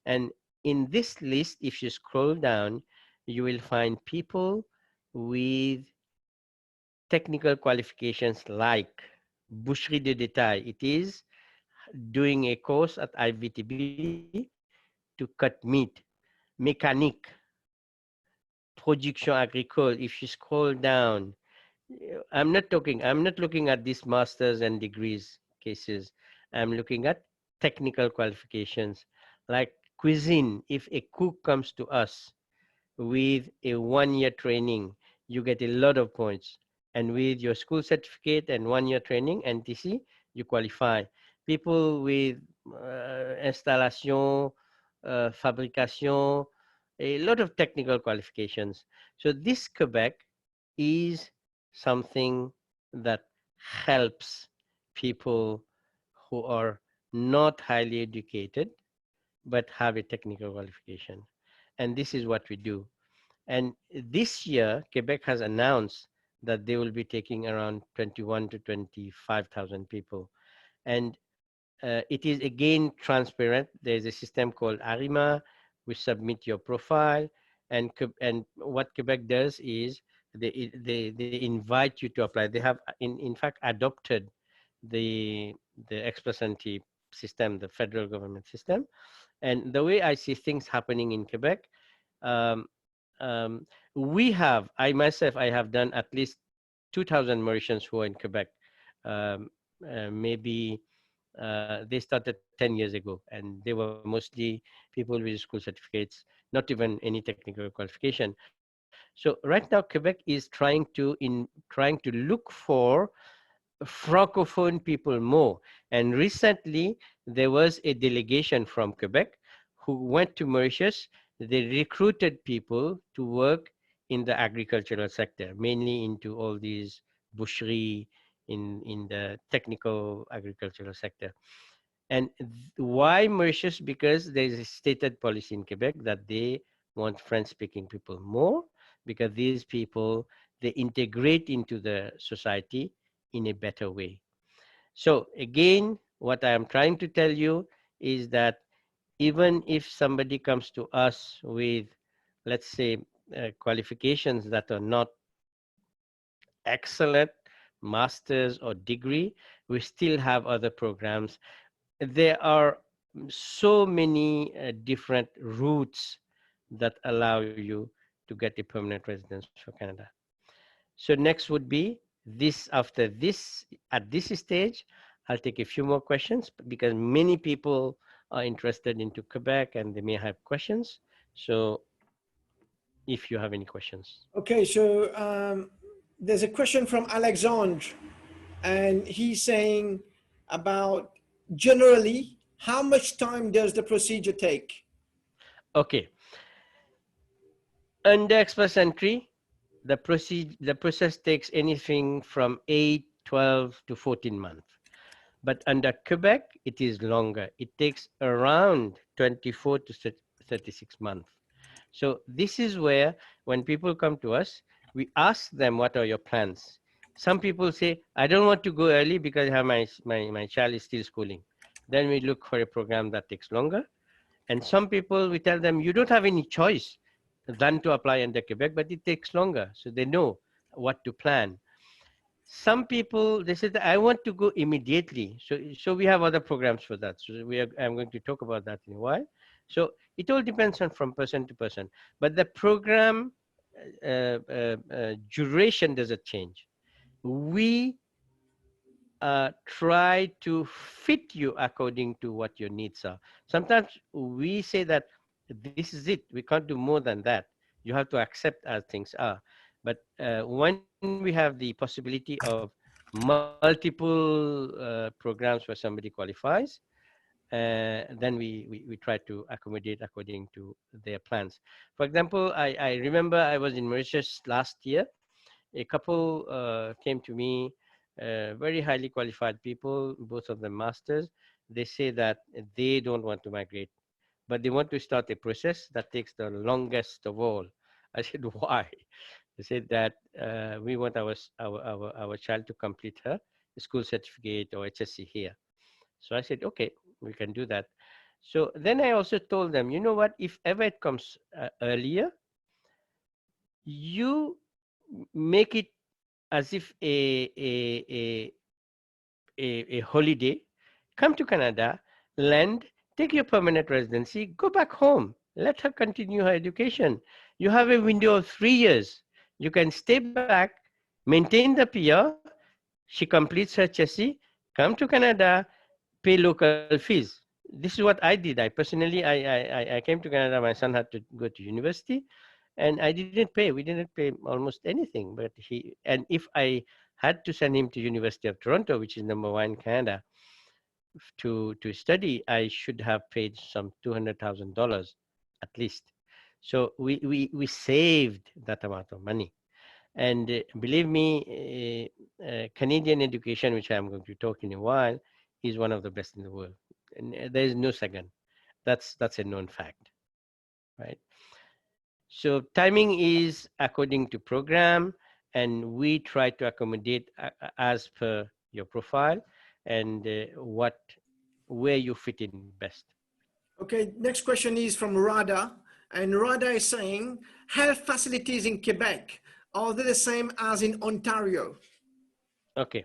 And in this list, if you scroll down, you will find people with technical qualifications like boucherie de détail. It is doing a course at IVTB to cut meat. Mécanique, production agricole. If you scroll down, I'm not looking at these masters and degrees cases. I'm looking at technical qualifications like cuisine. If a cook comes to us with a 1-year training, you get a lot of points. And with your school certificate and 1-year training, NTC, you qualify. People with installation, fabrication, a lot of technical qualifications. So this Quebec is something that helps people who are not highly educated, but have a technical qualification. And this is what we do. And this year, Quebec has announced that they will be taking around 21 to 25,000 people. And it is again transparent. There's a system called ARIMA. We submit your profile, and what Quebec does is they invite you to apply. They have in fact adopted the express entry system, the federal government system. And the way I see things happening in Quebec, um, I myself, I have done at least 2,000 Mauritians who are in Quebec. Maybe they started 10 years ago, and they were mostly people with school certificates, not even any technical qualification. So right now, Quebec is trying to look for Francophone people more. And recently, there was a delegation from Quebec who went to Mauritius. They recruited people to work in the agricultural sector, mainly into all these boucherie in the technical agricultural sector. And why Mauritius? Because there is a stated policy in Quebec that they want French-speaking people more, because these people, they integrate into the society in a better way. So again, what I am trying to tell you is that even if somebody comes to us with, let's say, qualifications that are not excellent, master's or degree, we still have other programs. There are so many different routes that allow you to get a permanent residence for Canada. So next would be this. After this, at this stage, I'll take a few more questions because many people are interested into Quebec and they may have questions. So if you have any questions. Okay, so there's a question from Alexandre, and he's saying about generally, how much time does the procedure take? Okay. Under express entry, the process takes anything from 8, 12 to 14 months. But under Quebec, it is longer. It takes around 24 to 36 months. So this is where, when people come to us, we ask them, what are your plans? Some people say, I don't want to go early because I have my child is still schooling. Then we look for a program that takes longer. And some people, we tell them, you don't have any choice than to apply under Quebec, but it takes longer. So they know what to plan. Some people, they said, I want to go immediately. So we have other programs for that. So I'm going to talk about that in a while. So it all depends on from person to person. But the program duration doesn't change. We try to fit you according to what your needs are. Sometimes we say that this is it. We can't do more than that. You have to accept as things are. But when we have the possibility of multiple programs where somebody qualifies, then we try to accommodate according to their plans. For example, I remember I was in Mauritius last year. A couple came to me, very highly qualified people, both of them masters. They say that they don't want to migrate, but they want to start a process that takes the longest of all. I said, why? They said that we want our child to complete her school certificate or HSC here. So I said, okay, we can do that. So then I also told them, you know what, if ever it comes earlier, you make it as if a holiday, come to Canada, land, take your permanent residency, go back home, let her continue her education. You have a window of 3 years. You can stay back, maintain the PR, she completes her HSC, come to Canada, pay local fees. This is what I did. I personally, I came to Canada, my son had to go to university, and I didn't pay. We didn't pay almost anything, but and if I had to send him to University of Toronto, which is #1 in Canada, to study, I should have paid some $200,000 at least. So we saved that amount of money. And believe me, Canadian education, which I'm going to talk in a while, is one of the best in the world. And there is no second. That's a known fact, right? So timing is according to program, and we try to accommodate as per your profile and where you fit in best. Okay, next question is from Rada. And Rada is saying, health facilities in Quebec, are they the same as in Ontario? Okay,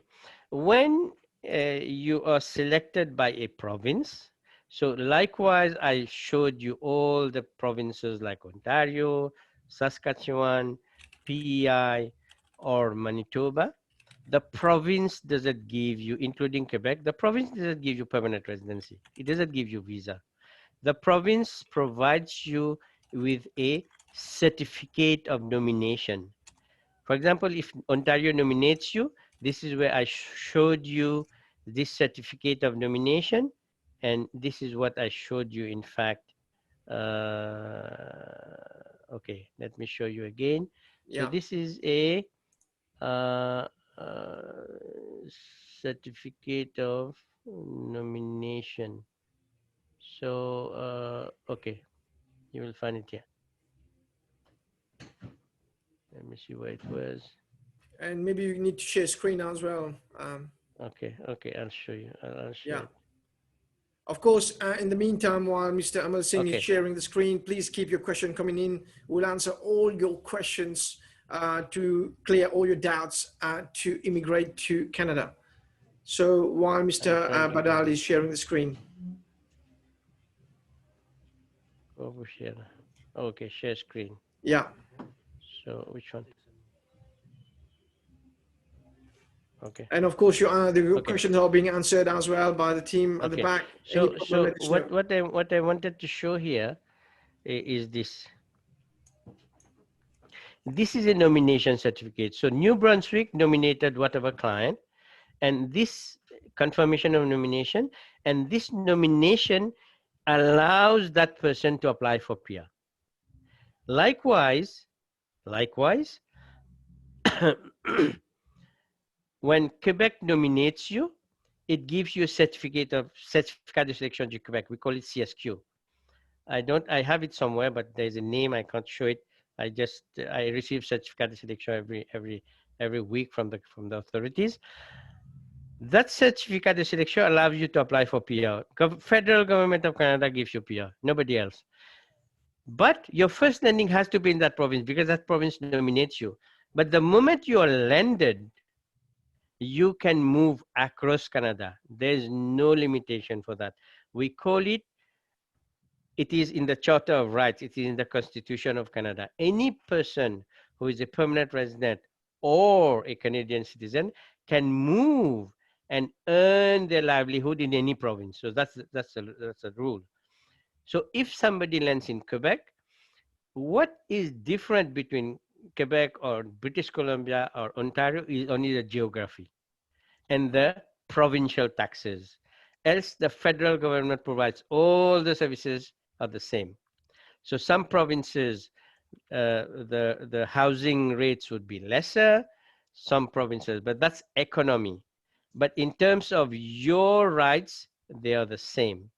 when you are selected by a province, so likewise, I showed you all the provinces like Ontario, Saskatchewan, PEI, or Manitoba. The province doesn't give you, including Quebec, the province doesn't give you permanent residency. It doesn't give you visa. The province provides you with a certificate of nomination. For example, if Ontario nominates you, this is where I showed you this certificate of nomination. And this is what I showed you, in fact. Okay, let me show you again. Yeah. So this is a certificate of nomination. So, okay, you will find it here. Let me see where it was. And maybe you need to share screen as well. Okay, I'll show you. I'll show Yeah. it. Of course, in the meantime, while Mr. Amalsingh Okay. is sharing the screen, please keep your question coming in. We'll answer all your questions to clear all your doubts to immigrate to Canada. So while Mr. Badal is sharing the screen. Over share. Okay, share screen. Yeah. So which one? Okay. And of course, the questions are being answered as well by the team at the back. So what I wanted to show here is this. This is a nomination certificate. So New Brunswick nominated whatever client, and this confirmation of nomination, and this nomination allows that person to apply for PR. Likewise, when Quebec nominates you, it gives you a certificate de sélection du Québec. We call it CSQ. I have it somewhere, but there's a name, I can't show it. I receive certificate de sélection every week from the authorities. That certificate de sélection allows you to apply for PR. Federal government of Canada gives you PR, nobody else. But your first landing has to be in that province because that province nominates you. But the moment you are landed, you can move across Canada. There's no limitation for that. We call it, it is in the Charter of Rights, it is in the Constitution of Canada. Any person who is a permanent resident or a Canadian citizen can move and earn their livelihood in any province. So that's a rule. So if somebody lands in Quebec, what is different between Quebec or British Columbia or Ontario is only the geography and the provincial taxes. Else the federal government provides all the services are the same. So some provinces, the housing rates would be lesser, some provinces, but that's economy. But in terms of your rights, they are the same.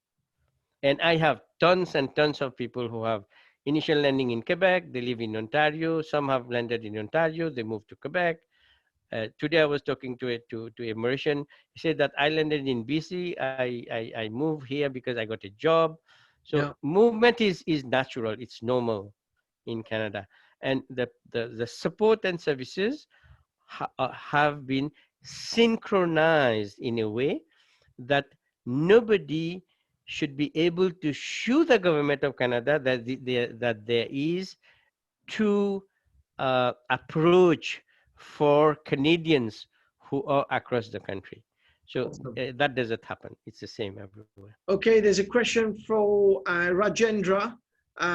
And I have tons and tons of people who have initial landing in Quebec, they live in Ontario, some have landed in Ontario, they moved to Quebec. Today I was talking to a Mauritian. He said that I landed in BC, I moved here because I got a job. So yeah, movement is natural, it's normal in Canada. And the support and services have been synchronized in a way that nobody should be able to sue the government of Canada that there is to approach for Canadians who are across the country. So that doesn't happen. It's the same everywhere. Okay, there's a question for Rajendra.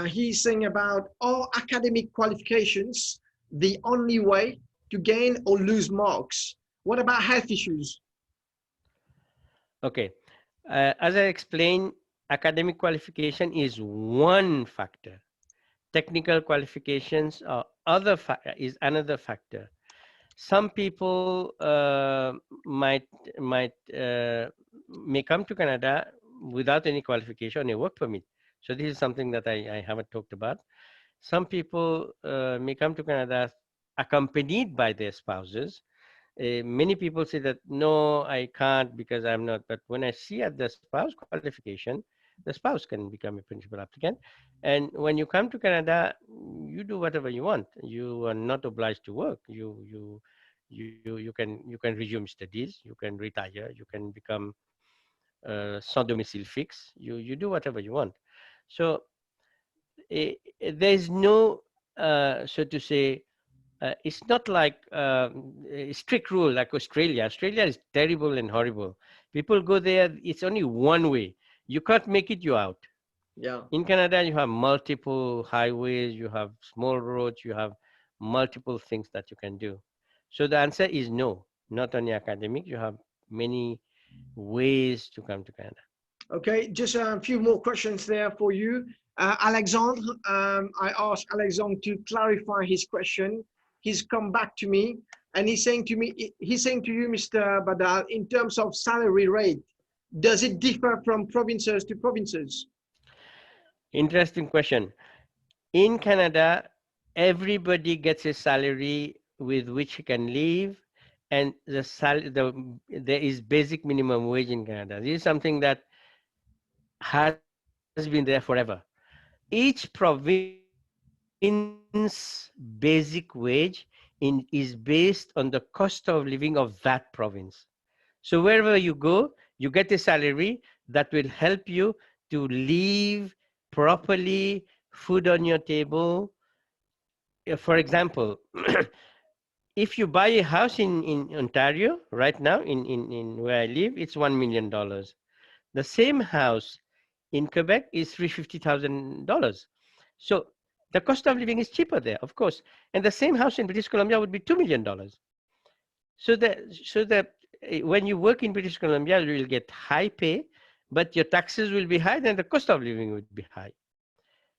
He's saying about, are academic qualifications the only way to gain or lose marks? What about health issues? Okay, as I explained, academic qualification is one factor. Technical qualifications are is another factor. Some people may come to Canada without any qualification, a work permit. So this is something that I haven't talked about. Some people may come to Canada accompanied by their spouses. Many people say that, no, I can't because I'm not. But when I see at the spouse qualification, the spouse can become a principal applicant. And when you come to Canada, you do whatever you want. You are not obliged to work. You can resume studies. You can retire. You can become sans domicile fixe. You do whatever you want. So there's no, so to say, it's not like a strict rule like Australia. Australia is terrible and horrible. People go there, it's only one way. You can't make it, you're out. Yeah. In Canada, you have multiple highways, you have small roads, you have multiple things that you can do. So the answer is no, not only academic, you have many ways to come to Canada. Okay, just a few more questions there for you. Alexandre, I asked Alexandre to clarify his question. He's come back to me and he's saying to you, Mr. Badal, in terms of salary rate, does it differ from provinces to provinces? Interesting question. In Canada, everybody gets a salary with which he can live, and there is basic minimum wage in Canada. This is something that has been there forever. Each province basic wage is based on the cost of living of that province. So wherever you go, you get a salary that will help you to live properly, food on your table. For example, if you buy a house in Ontario right now, in where I live, it's $1 million. The same house in Quebec is $350,000. So the cost of living is cheaper there, of course. And the same house in British Columbia would be $2 million. So that when you work in British Columbia, you will get high pay, but your taxes will be high, and the cost of living would be high.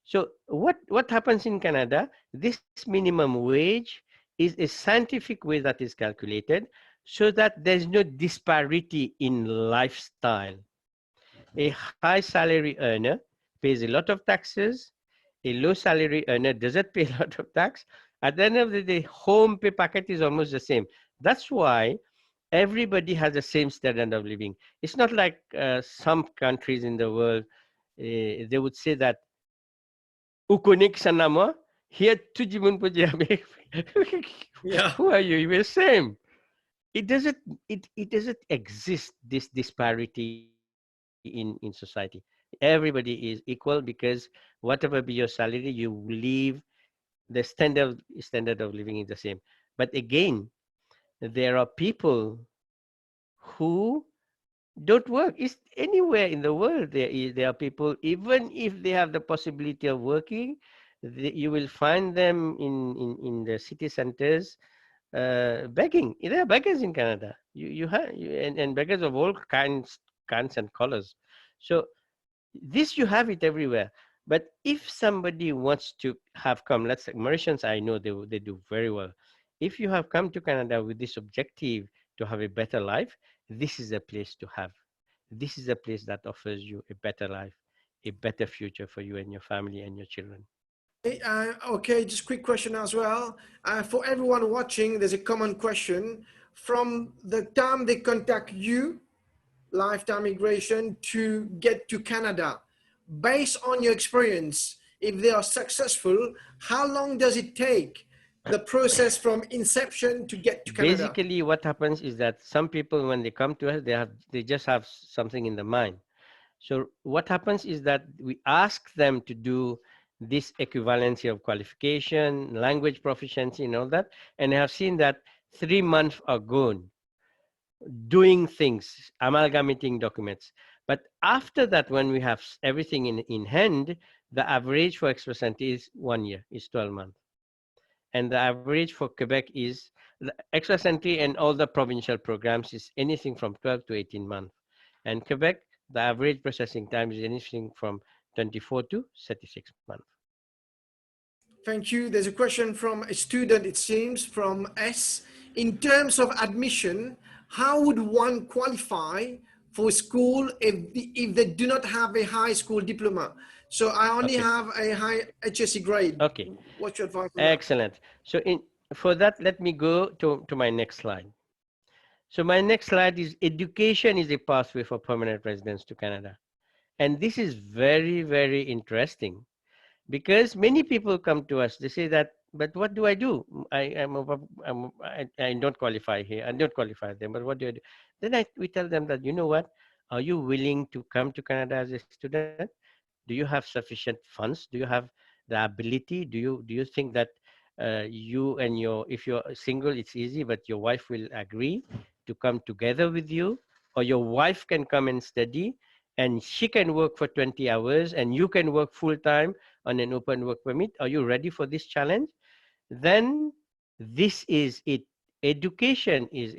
So what happens in Canada, this minimum wage is a scientific way that is calculated so that there's no disparity in lifestyle. A high salary earner pays a lot of taxes. A low salary earner doesn't pay a lot of tax. At the end of the day, home pay packet is almost the same. That's why everybody has the same standard of living. It's not like some countries in the world, they would say that ukonik sanama, here tujimun pujabe. Yeah. Who are you? We're same. It doesn't it doesn't exist, this disparity in society. Everybody is equal because whatever be your salary, you live, the standard of living is the same. But again, there are people who don't work. It's anywhere in the world there are people, even if they have the possibility of working, you will find them in the city centers begging. There are beggars in Canada. You have and beggars of all kinds and colors. So this you have it everywhere. But if somebody wants to have come, let's say Mauritians, I know they do very well. If you have come to Canada with this objective to have a better life, this is a place to have. This is a place that offers you a better life, a better future for you and your family and your children. Okay, just quick question as well. For everyone watching, there's a common question. From the time they contact you, Lifetime Immigration, to get to Canada, based on your experience, if they are successful, how long does it take, the process from inception to get to Canada? Basically, what happens is that some people, when they come to us, they just have something in the mind. So what happens is that we ask them to do this equivalency of qualification, language proficiency, and all that, and I have seen that 3 months are gone doing things, amalgamating documents. But after that, when we have everything in hand, the average for Express Entry is 1 year, is 12 months. And the average for Quebec is, the Express Entry and all the provincial programs is anything from 12 to 18 months. And Quebec, the average processing time is anything from 24 to 36 months. Thank you. There's a question from a student, it seems, from S. In terms of admission, how would one qualify for school if they do not have a high school diploma? So I only have a high HSC grade. Okay. What's your advice on Excellent. So for that, let me go to my next slide. So my next slide is education is a pathway for permanent residents to Canada. And this is very, very interesting because many people come to us, they say that, but what do I do? I don't qualify here. I don't qualify them, but what do I do? Then we tell them that, you know what? Are you willing to come to Canada as a student? Do you have sufficient funds? Do you have the ability? Do you think that you and if you're single, it's easy, but your wife will agree to come together with you, or your wife can come and study and she can work for 20 hours and you can work full time on an open work permit? Are you ready for this challenge? Then this is it. Education is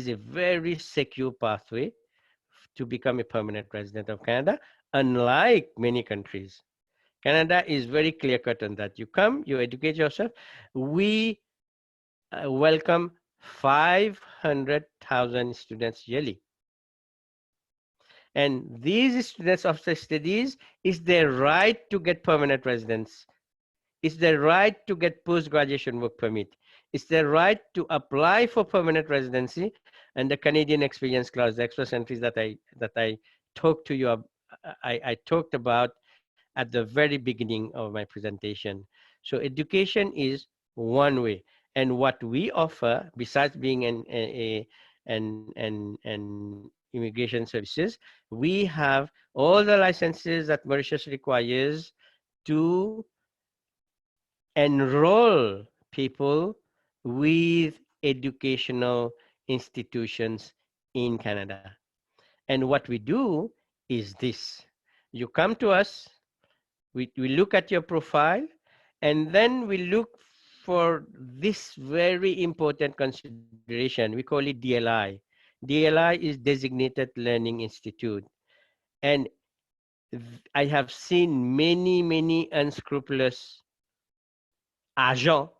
a very secure pathway to become a permanent resident of Canada, unlike many countries. Canada is very clear cut on that. You come, you educate yourself. We welcome 500,000 students yearly. And these students of the studies is their right to get permanent residence. It's their right to get post-graduation work permit. It's their right to apply for permanent residency, and the Canadian Experience Clause, the express entries that I talked to you, I talked about at the very beginning of my presentation. So education is one way, and what we offer, besides being an immigration services, we have all the licenses that Mauritius requires to enroll people with educational institutions in Canada. And what we do is this. You come to us, we look at your profile, and then we look for this very important consideration. We call it DLI. DLI is Designated Learning Institute. And I have seen many unscrupulous agents,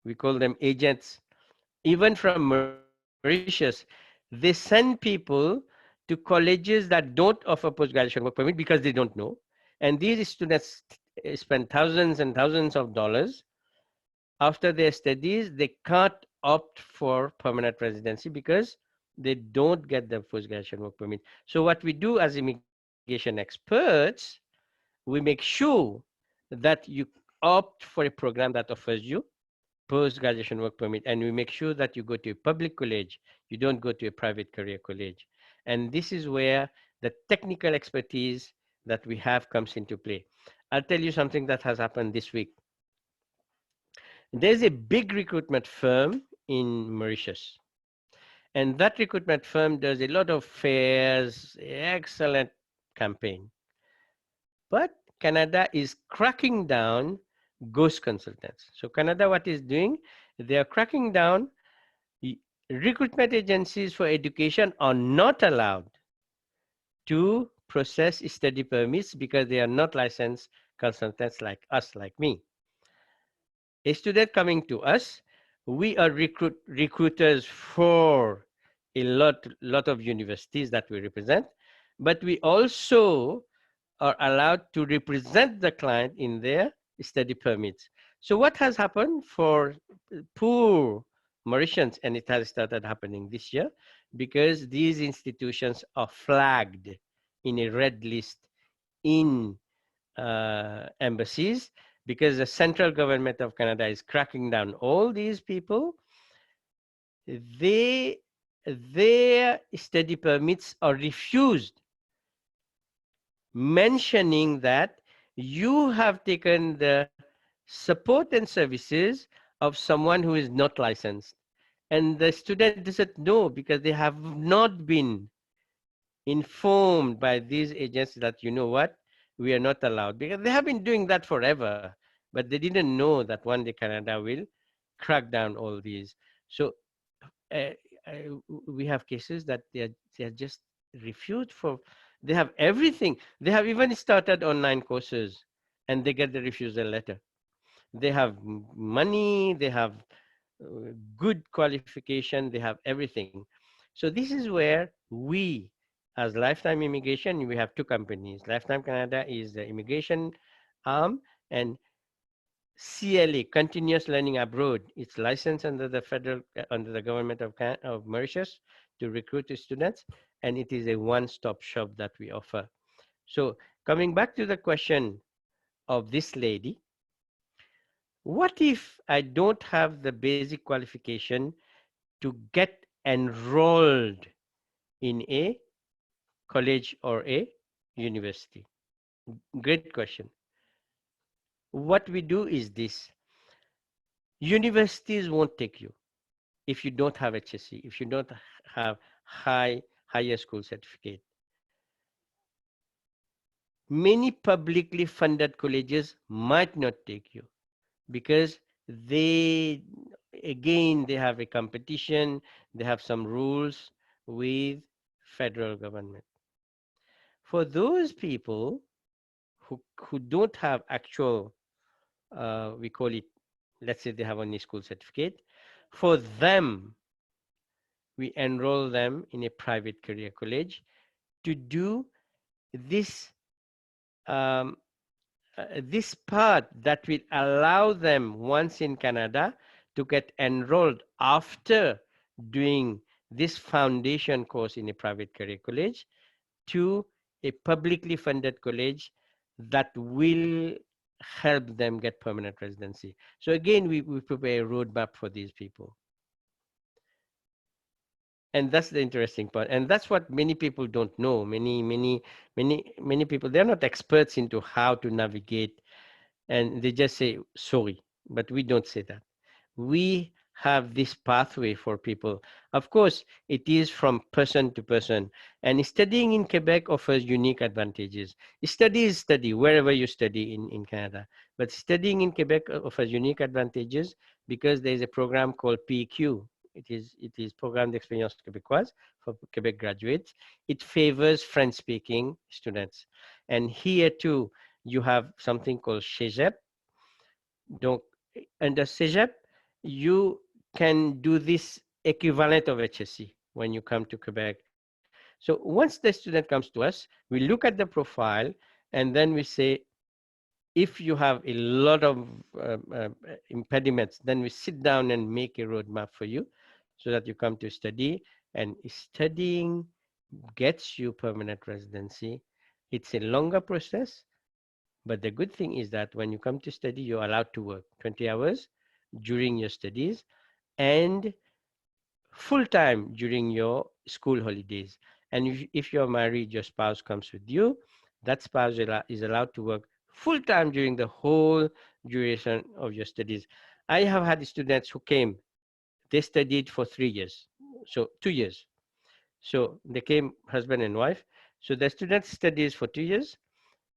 we call them agents, even from Mauritius, Mauritius, they send people to colleges that don't offer post-graduation work permit because they don't know. And these students spend thousands and thousands of dollars. After their studies, they can't opt for permanent residency because they don't get the post-graduation work permit. So what we do as immigration experts, we make sure that you opt for a program that offers you post-graduation work permit, and we make sure that you go to a public college, you don't go to a private career college. And this is where the technical expertise that we have comes into play. I'll tell you something that has happened this week. There's a big recruitment firm in Mauritius, and that recruitment firm does a lot of fairs, excellent campaign. But Canada is cracking down ghost consultants. So Canada, what is doing? They are cracking down. Recruitment agencies for education are not allowed to process study permits because they are not licensed consultants like us, like me. A student coming to us, we are recruiters for a lot of universities that we represent, but we also are allowed to represent the client in their study permits. So what has happened for poor Mauritians, and it has started happening this year, because these institutions are flagged in a red list in embassies, because the central government of Canada is cracking down all these people. Their study permits are refused, mentioning that you have taken the support and services of someone who is not licensed. And the student doesn't know because they have not been informed by these agents that, you know what, we are not allowed, because they have been doing that forever, but they didn't know that one day Canada will crack down all these. So uh, we have cases that they are just refused for, they have everything. They have even started online courses and they get the refusal letter. They have money, they have good qualification, they have everything. So this is where we, as Lifetime Immigration, we have two companies. Lifetime Canada is the immigration arm, and CLA, Continuous Learning Abroad, it's licensed under the federal, under the government of Mauritius to recruit students, and it is a one-stop shop that we offer. So coming back to the question of this lady, what if I don't have the basic qualification to get enrolled in a college or a university? Great question. What we do is this: universities won't take you if you don't have HSC, if you don't have higher school certificate. Many publicly funded colleges might not take you because they, again, they have a competition, they have some rules with federal government. For those people who don't have actual, we call it, let's say they have only school certificate, for them, we enroll them in a private career college to do this this part that will allow them, once in Canada, to get enrolled after doing this foundation course in a private career college to a publicly funded college that will help them get permanent residency. So again, we prepare a roadmap for these people. And that's the interesting part. And that's what many people don't know. Many people, they're not experts into how to navigate, and they just say, sorry, but we don't say that. We have this pathway for people. Of course, it is from person to person. And studying in Quebec offers unique advantages. Study is study, wherever you study in Canada. But studying in Quebec offers unique advantages because there's a program called PQ. It is Programme d'Expérience Québécoise for Quebec graduates. It favors French-speaking students. And here too, you have something called CEGEP. Donc, under CEGEP, you can do this equivalent of HSC when you come to Quebec. So once the student comes to us, we look at the profile and then we say, if you have a lot of impediments, then we sit down and make a roadmap for you so that you come to study, and studying gets you permanent residency. It's a longer process, but the good thing is that when you come to study, you're allowed to work 20 hours during your studies and full-time during your school holidays. And if you're married, your spouse comes with you, that spouse is allowed to work full-time during the whole duration of your studies. I have had students who came, they studied for 3 years, so 2 years. So they came husband and wife. So the student studies for 2 years.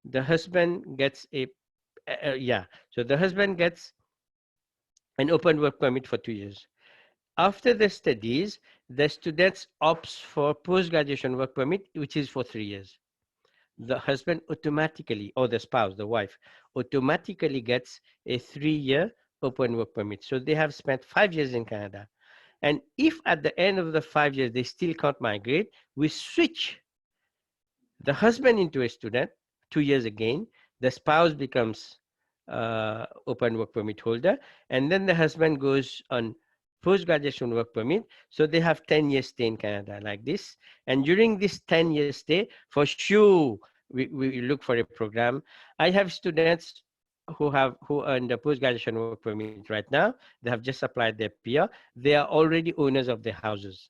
The husband gets so the husband gets an open work permit for 2 years. After the studies, the student opts for post-graduation work permit, which is for 3 years. The husband automatically, or the spouse, the wife, automatically gets a 3-year open work permit. So they have spent 5 years in Canada. And if at the end of the 5 years, they still can't migrate, we switch the husband into a student, 2 years again. The spouse becomes open work permit holder. And then the husband goes on post-graduation work permit. So they have 10 years stay in Canada like this. And during this 10-year stay, for sure, we look for a program. I have students who earn the post-graduation work permit right now. They have just applied their PR. They are already owners of their houses.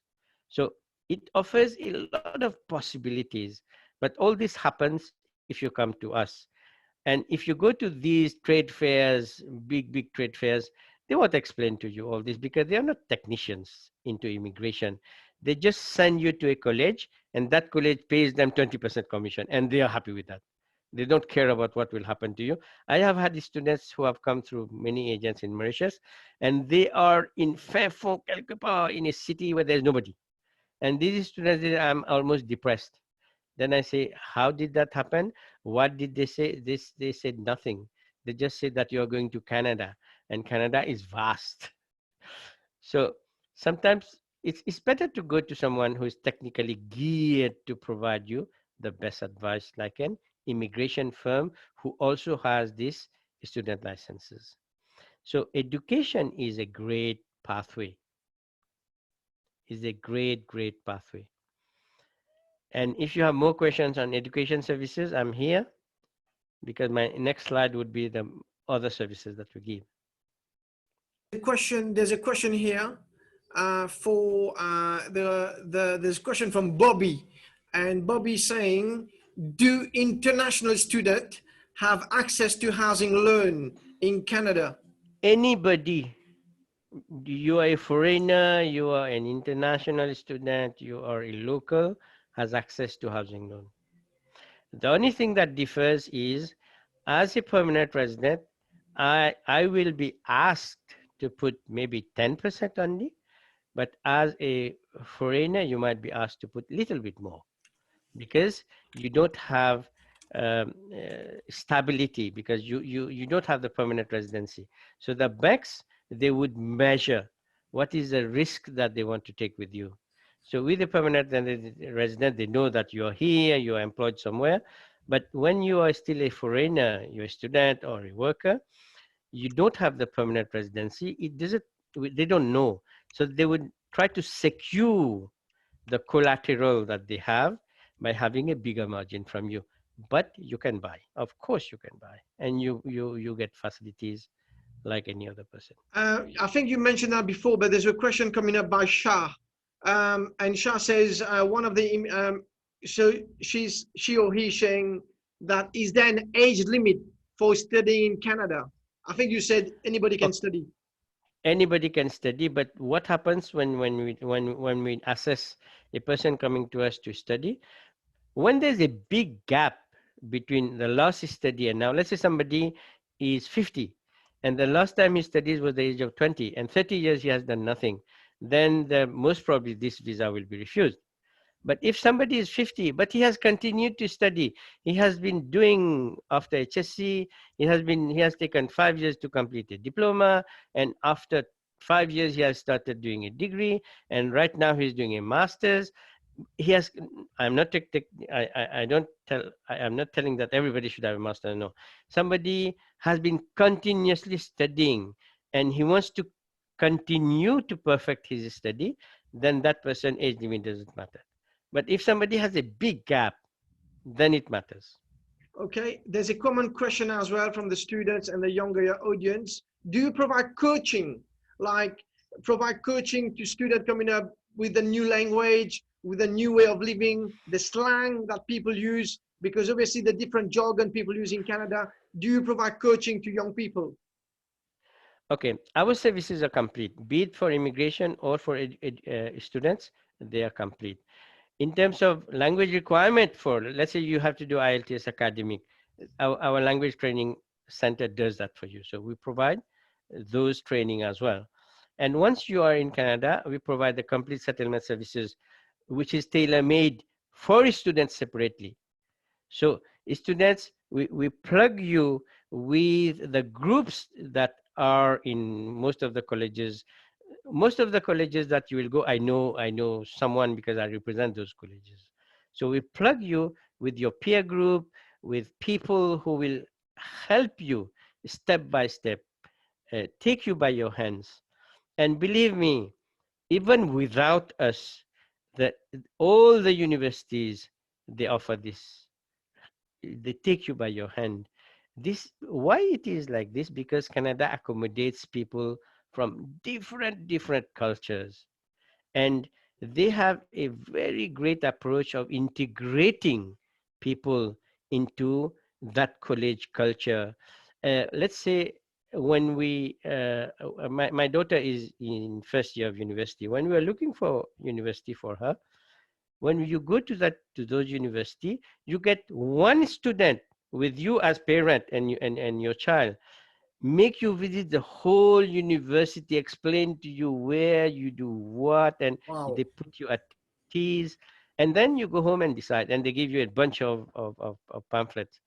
So it offers a lot of possibilities, but all this happens if you come to us. And if you go to these trade fairs, big trade fairs, they won't explain to you all this because they are not technicians into immigration. They just send you to a college and that college pays them 20% commission and they are happy with that. They don't care about what will happen to you. I have had students who have come through many agents in Mauritius and they are in Fairphone, Calcutta, in a city where there's nobody. And these students, I'm almost depressed. Then I say, how did that happen? What did they say? They said nothing. They just said that you're going to Canada and Canada is vast. So sometimes it's better to go to someone who is technically geared to provide you the best advice, like an immigration firm who also has these student licenses. So education is a great pathway. Is a great pathway. And if you have more questions on education services, I'm here because my next slide would be the other services that we give. There's a question here there's a question from Bobby, and Bobby saying, do international students have access to housing loan in Canada? Anybody, you are a foreigner, you are an international student, you are a local, has access to housing loan. The only thing that differs is, as a permanent resident, I will be asked to put maybe 10% only, but as a foreigner, you might be asked to put a little bit more because you don't have stability, because you don't have the permanent residency. So the banks, they would measure what is the risk that they want to take with you. So with the permanent resident, they know that you're here, you're employed somewhere. But when you are still a foreigner, you're a student or a worker, you don't have the permanent residency, they don't know. So they would try to secure the collateral that they have by having a bigger margin from you. But you can buy, of course you can buy, and you get facilities like any other person. I think you mentioned that before, but there's a question coming up by Shah. And Shah says, so she or he saying that, is there an age limit for studying in Canada? I think you said anybody can study. Anybody can study, but what happens when we assess a person coming to us to study? When there's a big gap between the last study and now, let's say somebody is 50 and the last time he studied was the age of 20 and 30 years he has done nothing, then most probably this visa will be refused. But if somebody is 50, but he has continued to study, he has been doing after HSC, he has taken 5 years to complete a diploma, and after 5 years he has started doing a degree, and right now he's doing a master's. He has, I'm not I don't tell, I'm not telling that everybody should have a master. No, somebody has been continuously studying and he wants to continue to perfect his study, then that person age limit doesn't matter. But if somebody has a big gap, then it matters. Okay, there's a common question as well from the students and the younger audience. Do you provide coaching, like provide coaching to students coming up with a new language, with a new way of living, the slang that people use, because obviously the different jargon people use in Canada? Do you provide coaching to young people? Okay, our services are complete, be it for immigration or for students, they are complete. In terms of language requirement for, let's say you have to do IELTS academic, our language training center does that for you. So we provide those training as well. And once you are in Canada, we provide the complete settlement services, which is tailor-made for students separately. So students, we plug you with the groups that are in most of the colleges. Most of the colleges that you will go, I know someone because I represent those colleges. So we plug you with your peer group, with people who will help you step by step, take you by your hands. And believe me, even without us, all the universities, they offer this. They take you by your hand. This, why it is like this? Because Canada accommodates people from different cultures, and they have a very great approach of integrating people into that college culture. Let's say when my daughter is in first year of university, when we are looking for university for her, when you go to those university, you get one student with you as parent and your child, make you visit the whole university, explain to you where you do what, and Wow. they put you at ease, and then you go home and decide, and they give you a bunch of pamphlets.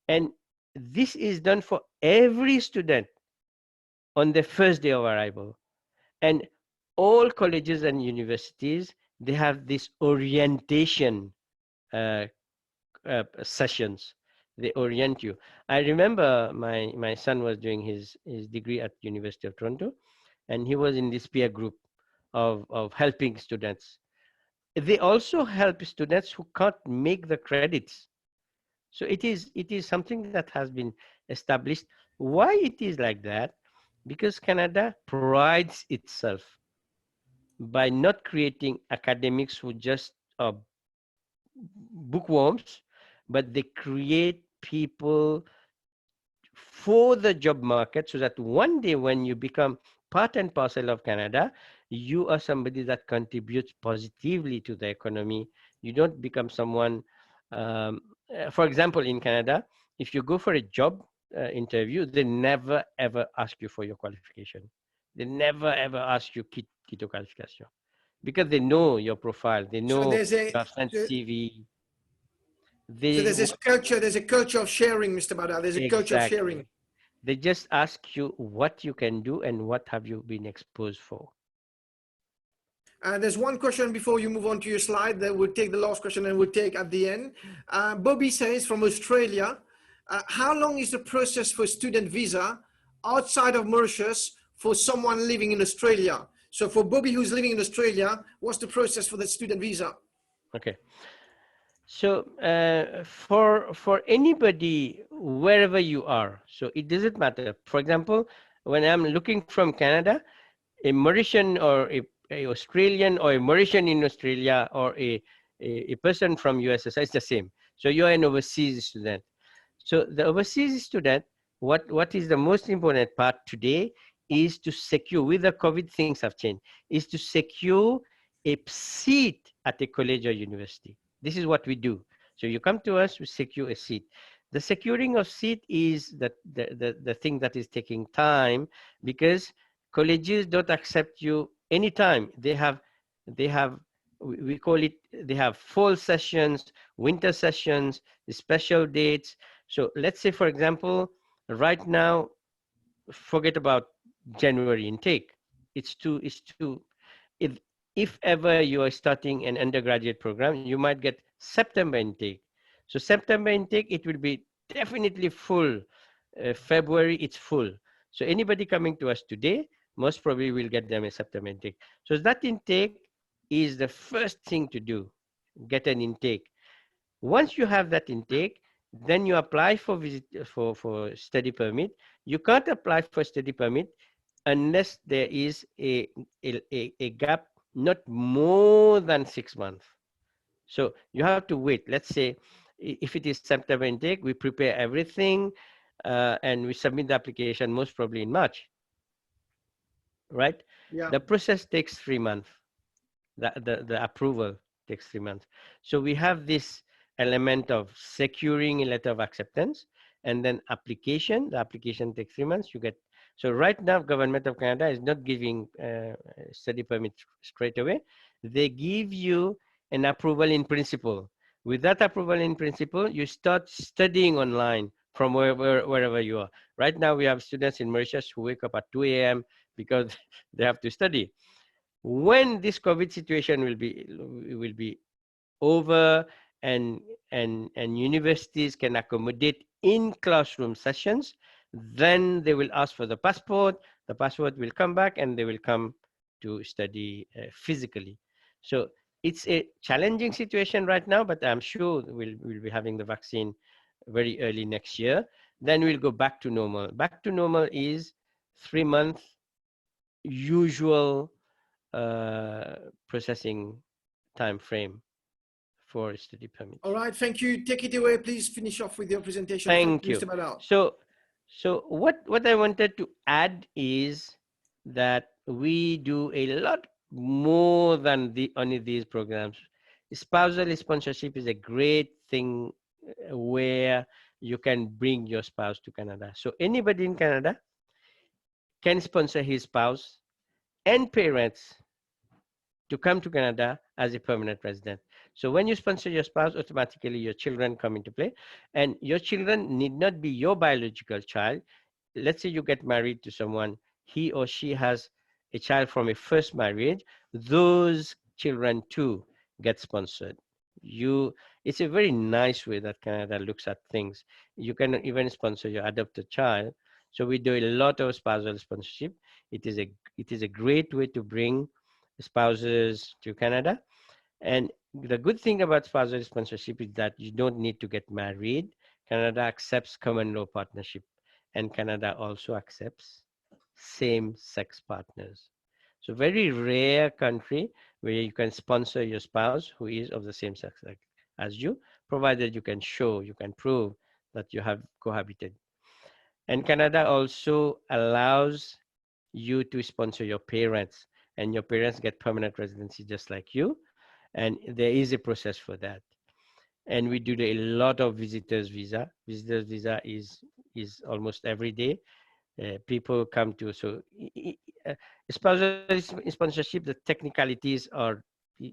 And this is done for every student on the first day of arrival. And all colleges and universities, they have this orientation sessions. They orient you. I remember my son was doing his degree at University of Toronto, and he was in this peer group of helping students. They also help students who can't make the credits. So it is something that has been established. Why it is like that? Because Canada prides itself by not creating academics who just are bookworms, but they create people for the job market, so that one day when you become part and parcel of Canada, you are somebody that contributes positively to the economy. You don't become someone, for example, in Canada, if you go for a job interview, they never ever ask you for your qualification. They never ever ask you Kito qualification, because they know your profile. They So know there's a you have sent CV. so They there's a culture of sharing, Mr. Badal. There's a culture of sharing. exactly. They just ask you what you can do and what have you been exposed for. There's one question before you move on to your slide that we'll take the last question and we'll take at the end. Bobby says from Australia, how long is the process for student visa outside of Mauritius for someone living in Australia? So for Bobby who's living in Australia, what's the process for the student visa? Okay. So for anybody, wherever you are, so it doesn't matter. For example, when I'm looking from Canada, a Mauritian or a Australian or a Mauritian in Australia or a person from USSR, it's the same. So you're an overseas student. So the overseas student, what is the most important part today is to secure, with the COVID things have changed, is to secure a seat at a college or university. This is what we do. So you come to us, we secure a seat. The securing of seat is the thing that is taking time, because colleges don't accept you anytime. They have, we call it, they have fall sessions, winter sessions, special dates. So let's say, for example, right now, forget about January intake. if ever you are starting an undergraduate program, you might get September intake. So September intake, it will be definitely full. February, it's full. So anybody coming to us today, most probably will get them a September intake. So that intake is the first thing to do, get an intake. Once you have that intake, then you apply for study permit. You can't apply for study permit unless there is a gap not more than 6 months. So you have to wait. Let's say if it is September intake, we prepare everything and we submit the application most probably in March, right? Yeah. The process takes 3 months. The approval takes 3 months. So we have this element of securing a letter of acceptance, and then application. The application takes 3 months. You get. So right now, Government of Canada is not giving study permit straight away. They give you an approval in principle. With that approval in principle, you start studying online from wherever you are. Right now, we have students in Mauritius who wake up at 2 a.m. because they have to study. When this COVID situation will be over and universities can accommodate in classroom sessions, then they will ask for the passport. The passport will come back and they will come to study physically. So it's a challenging situation right now, but I'm sure we'll be having the vaccine very early next year. Then we'll go back to normal. Back to normal is 3 month usual processing time frame for study permits. All right, thank you. Take it away. Please finish off with your presentation. Thank you. Mr. BADAL. So what I wanted to add is that we do a lot more than only these programs. Spousal sponsorship is a great thing where you can bring your spouse to Canada. So anybody in Canada can sponsor his spouse and parents to come to Canada as a permanent resident. So when you sponsor your spouse, automatically your children come into play, and your children need not be your biological child. Let's say you get married to someone, he or she has a child from a first marriage, those children too get sponsored. It's a very nice way that Canada looks at things. You can even sponsor your adopted child. So we do a lot of spousal sponsorship. It is a great way to bring spouses to Canada. And the good thing about spousal sponsorship is that you don't need to get married. Canada accepts common law partnership, and Canada also accepts same-sex partners. So very rare country where you can sponsor your spouse who is of the same sex as you, provided you can prove that you have cohabited. And Canada also allows you to sponsor your parents, and your parents get permanent residency just like you. And there is a process for that. And we do a lot of visitors visa. Visitors visa is almost every day. People come to, so spousal sponsorship, the technicalities are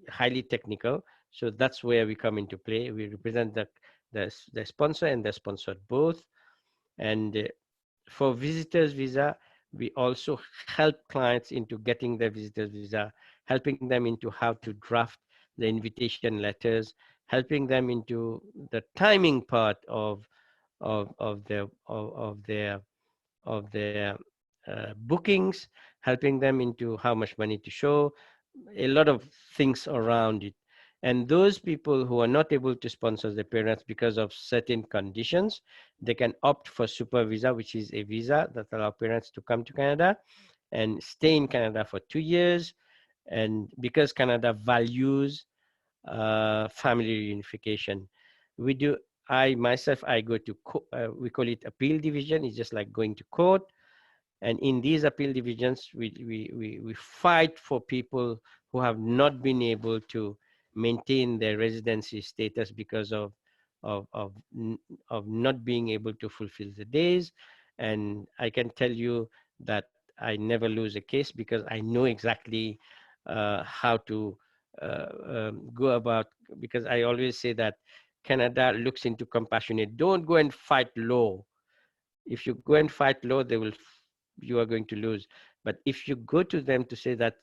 highly technical. So that's where we come into play. We represent the sponsor and the sponsored both. And for visitors visa, we also help clients into getting their visitors visa, helping them into how to draft the invitation letters, helping them into the timing part of their bookings, helping them into how much money to show, a lot of things around it. And those people who are not able to sponsor their parents because of certain conditions, they can opt for super visa, which is a visa that allows parents to come to Canada and stay in Canada for 2 years. And because Canada values family reunification, I go to, we call it appeal division. It's just like going to court. And in these appeal divisions, we fight for people who have not been able to maintain their residency status because of not being able to fulfill the days. And I can tell you that I never lose a case because I know exactly how to go about, because I always say that Canada looks into compassionate. Don't go and fight law. If you go and fight law, you are going to lose. But if you go to them to say that,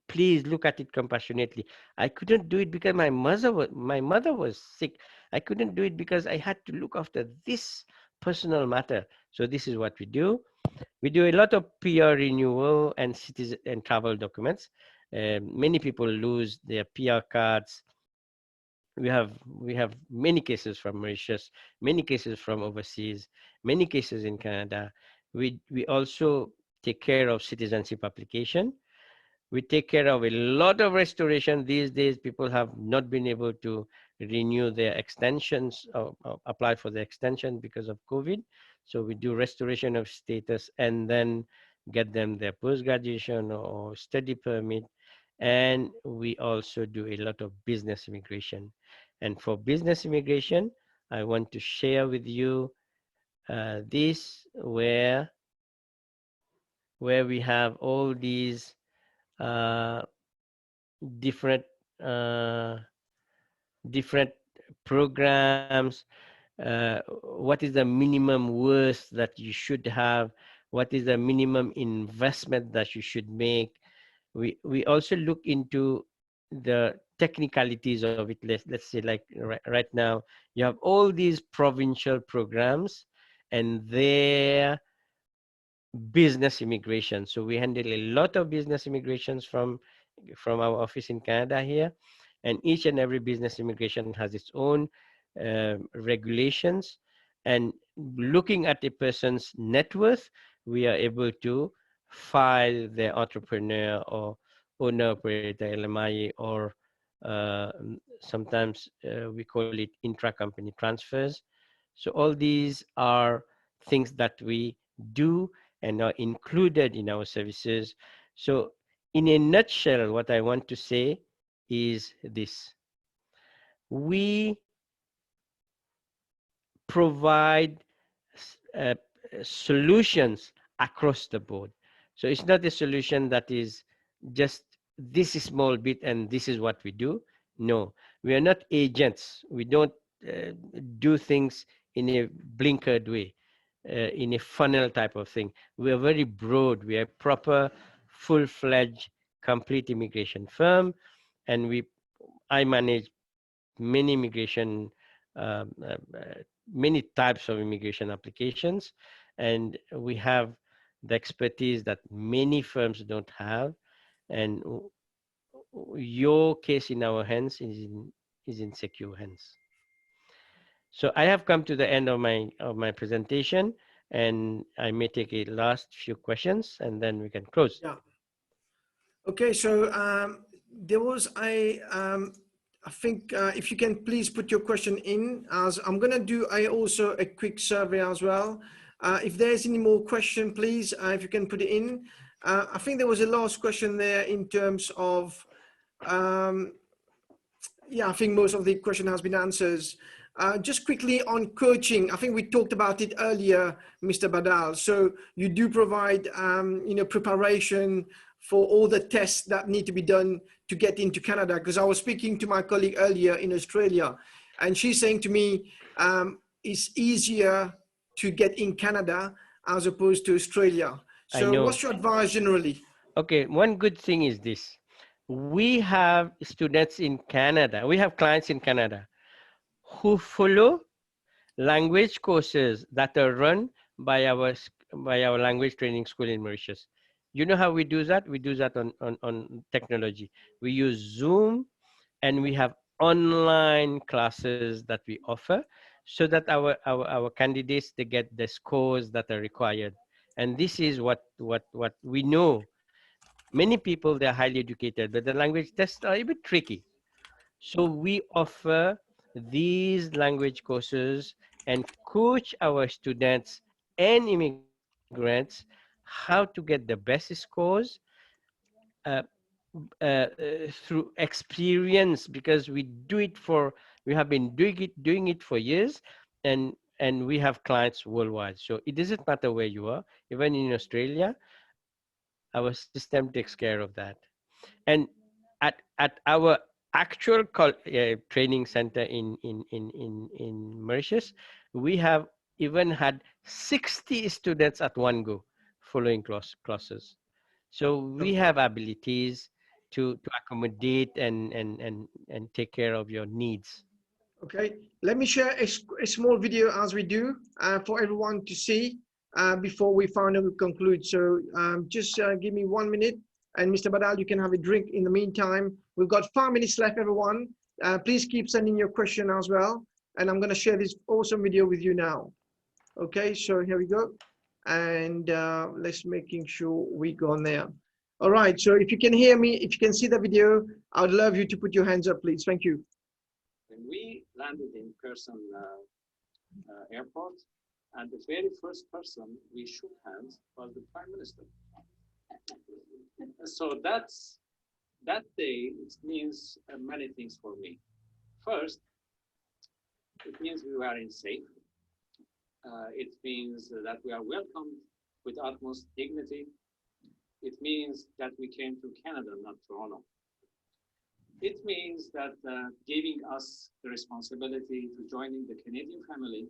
please look at it compassionately. I couldn't do it because my mother was sick. I couldn't do it because I had to look after this personal matter. So this is what we do. We do a lot of PR renewal and citizen and travel documents. Many people lose their PR cards. We have many cases from Mauritius, many cases from overseas, many cases in Canada. We also take care of citizenship application. We take care of a lot of restoration. These days, people have not been able to renew their extensions or apply for the extension because of COVID. So we do restoration of status and then get them their post-graduation or study permit. And we also do a lot of business immigration. And for business immigration, I want to share with you this where we have all these uh, different uh, different programs. What is the minimum worth that you should have? What is the minimum investment that you should make? We also look into the technicalities of it. Let's say like right now you have all these provincial programs and their business immigration. So we handle a lot of business immigrations from our office in Canada here, and each and every business immigration has its own regulations. And looking at a person's net worth, we are able to file their entrepreneur or owner operator LMI, or sometimes we call it intra-company transfers. So all these are things that we do and are included in our services. So in a nutshell, what I want to say is this: we provide uh, solutions across the board. So it's not a solution that is just this is small bit and this is what we do. No, we are not agents. We don't do things in a blinkered way, in a funnel type of thing. We are very broad. We are a proper, full-fledged, complete immigration firm, and I manage many immigration, um, uh, uh, many types of immigration applications, and we have the expertise that many firms don't have. And your case in our hands is in secure hands. So I have come to the end of my presentation, and I may take a last few questions, and then we can close. Yeah. Okay, so there was I think if you can please put your question in, as I'm going to do also a quick survey as well. If there's any more question, please, if you can put it in. I think there was a last question there in terms of, yeah, I think most of the question has been answered. Just quickly on coaching, I think we talked about it earlier, Mr. Badal. So you do provide, you know, preparation for all the tests that need to be done to get into Canada. Because I was speaking to my colleague earlier in Australia, and she's saying to me, it's easier to get in Canada as opposed to Australia. So what's your advice generally? Okay, one good thing is this. We have students in Canada, we have clients in Canada who follow language courses that are run by our language training school in Mauritius. You know how we do that? We do that on technology. We use Zoom, and we have online classes that we offer so that our candidates, they get the scores that are required. And this is what we know. Many people, they're highly educated, but the language tests are a bit tricky. So we offer these language courses and coach our students and immigrants how to get the best scores uh, through experience, because we have been doing it for years, and we have clients worldwide. So it doesn't matter where you are, even in Australia, our system takes care of that. And at our actual training center in Mauritius, we have even had 60 students at one go following clauses. So we have abilities to accommodate and take care of your needs. Okay, let me share a small video as we do for everyone to see before we finally conclude. So just give me 1 minute, and Mr. Badal, you can have a drink in the meantime. We've got 5 minutes left, everyone. Please keep sending your question as well. And I'm going to share this awesome video with you now. Okay, so here we go. And let's making sure we go on there. All right, so if you can hear me, if you can see the video, I would love you to put your hands up, please. Thank you. When we landed in Person airport, and the very first person we shook hands was the Prime Minister. So that day, it means many things for me. First, it means we were in safe. It means that we are welcomed with utmost dignity. It means that we came to Canada, not Toronto. It means that giving us the responsibility to joining the Canadian family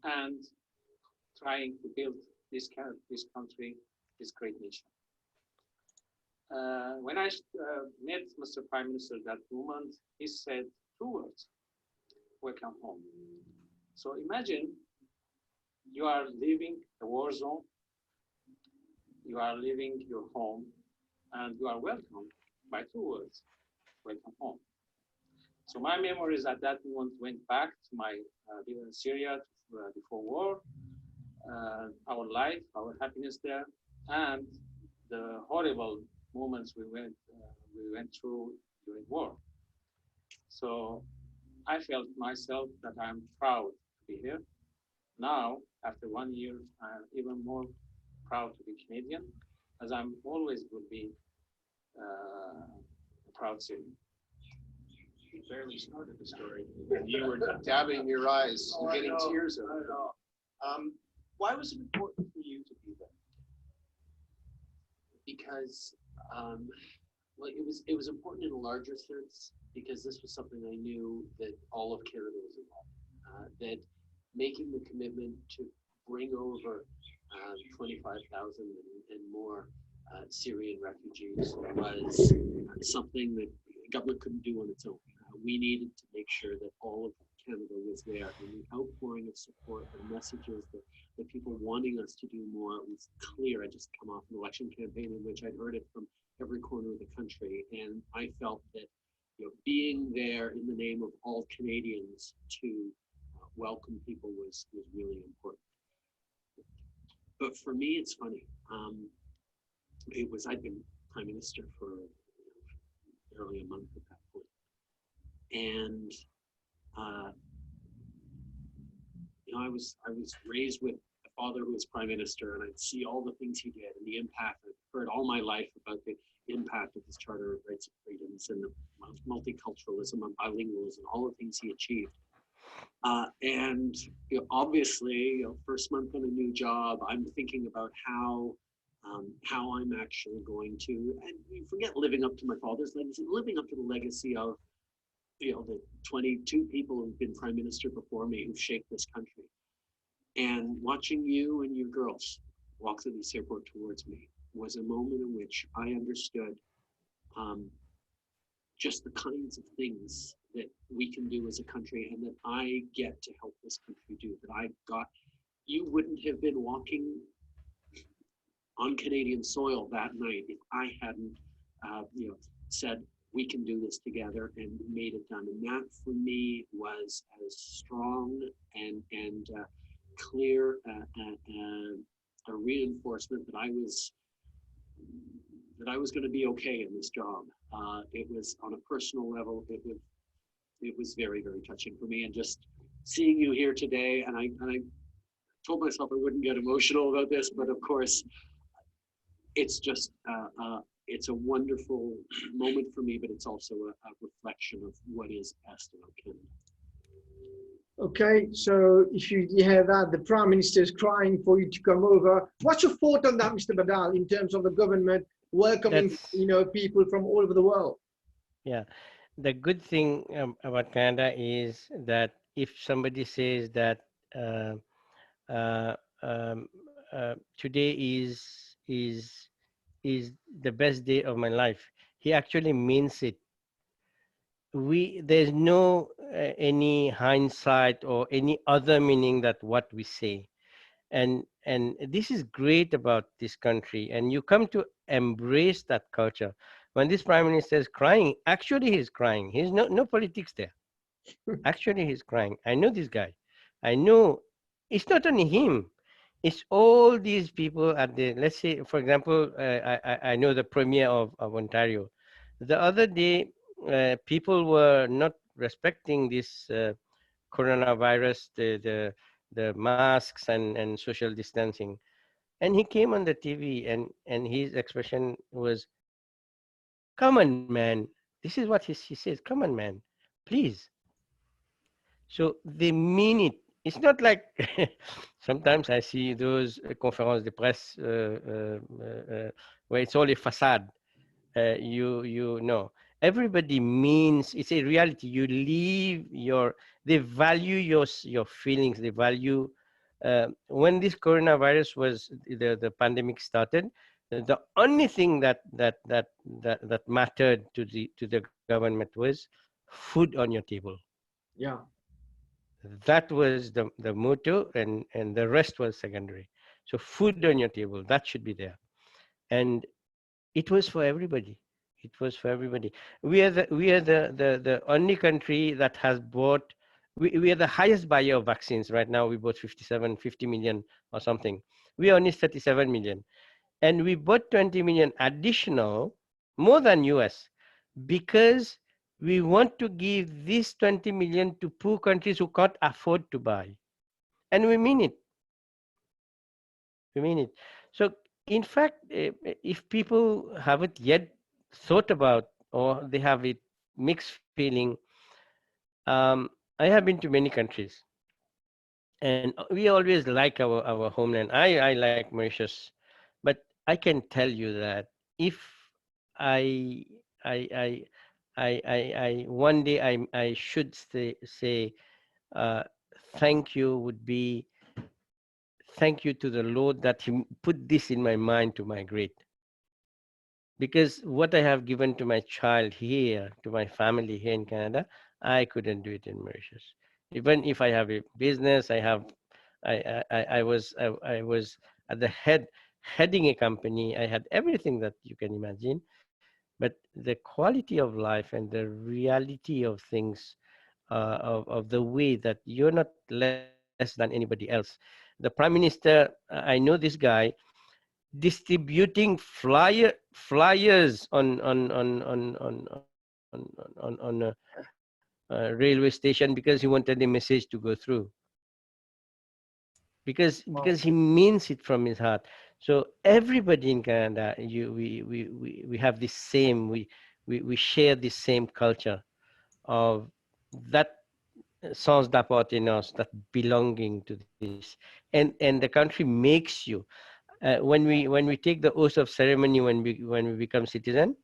and trying to build this country, this great nation. When I met Mr. Prime Minister that moment, he said 2 words: welcome home. So imagine you are leaving a war zone, you are leaving your home, and you are welcomed by 2 words: welcome home. So my memories at that moment went back to my living in Syria before war, our life, our happiness there, and the horrible moments we went through during war. So I felt myself that I'm proud to be here. Now, after 1 year, I'm even more proud to be Canadian, as I'm always will be a proud citizen. You barely started the story, and you were dabbing your eyes, and getting tears out of them. Why was it important for you to be there? Because, well, it was important in a larger sense, because this was something I knew that all of Canada was involved. That making the commitment to bring over 25,000 and more Syrian refugees was something that the government couldn't do on its own. We needed to make sure that all of Canada was there, and the outpouring of support, the messages, the people wanting us to do more was clear. I just come off an election campaign in which I'd heard it from every corner of the country, and I felt that, you know, being there in the name of all Canadians to welcome people was really important. But for me, it's funny. I'd been Prime Minister for barely a month at that point, and you know, I was raised with a father who was Prime Minister, and I'd see all the things he did and the impact. I've heard all my life about the impact of his Charter of Rights and Freedoms and the multiculturalism and bilingualism, all the things he achieved. And you know, obviously, you know, first month on a new job, I'm thinking about how I'm actually going to, and you forget living up to my father's legacy, living up to the legacy of, you know, the 22 people who've been Prime Minister before me who've shaped this country. And watching you and your girls walk through this airport towards me was a moment in which I understood just the kinds of things that we can do as a country, and that I get to help this country do, you wouldn't have been walking on Canadian soil that night if I hadn't, you know, said, we can do this together, and made it done. And that for me was as strong and clear a reinforcement that I was going to be okay in this job. It was on a personal level. It was very, very touching for me, and just seeing you here today. And I told myself I wouldn't get emotional about this, but of course, it's just it's a wonderful moment for me, but it's also a reflection of what is best about Canada. Okay, so if you hear that, the Prime Minister is crying for you to come over. What's your thought on that, Mr. Badal, in terms of the government welcoming, you know, people from all over the world? Yeah, the good thing about Canada is that if somebody says that today is the best day of my life. He actually means it. There's no any hindsight or any other meaning that what we say, and this is great about this country, and you come to embrace that culture. When this prime minister is crying, actually he's crying. He's no politics there. Actually he's crying. I know this guy. I know it's not only him, it's all these people at the, let's say for example, I know the premier of Ontario. The other day, people were not respecting this coronavirus, the masks and social distancing. And he came on the TV, and his expression was, "Come on, man." This is what he says. "Come on, man, please." So they mean it. It's not like sometimes I see those conférences de presse where it's all a facade. You know, everybody means, it's a reality. You leave they value your feelings. They value when this coronavirus was the pandemic started. The only thing that mattered to the government was food on your table. Yeah. That was the motto, and the rest was secondary. So food on your table, that should be there. And it was for everybody. It was for everybody. We are the only country that has bought, we are the highest buyer of vaccines right now. We bought 50 million or something. We are only 37 million. And we bought 20 million additional, more than US, because we want to give this 20 million to poor countries who can't afford to buy. And we mean it. We mean it. So in fact, if people haven't yet thought about, or they have a mixed feeling, I have been to many countries, and we always like our homeland. I like Mauritius, but I can tell you that if I I I I one day I should say uh, thank you, would be thank you to the Lord that He put this in my mind to migrate. Because what I have given to my child here, to my family here in Canada, I couldn't do it in Mauritius. Even if I have a business, I was at the heading a company. I had everything that you can imagine, but the quality of life and the reality of things, of the way that you're not less than anybody else. The prime minister, I know this guy, distributing flyers on a railway station because he wanted a message to go through, because he means it from his heart. So everybody in Canada, we have the same, we share the same culture of that sens d'appartenance, that belonging to this, and the country makes you. When we take the oath of ceremony, when we become citizen,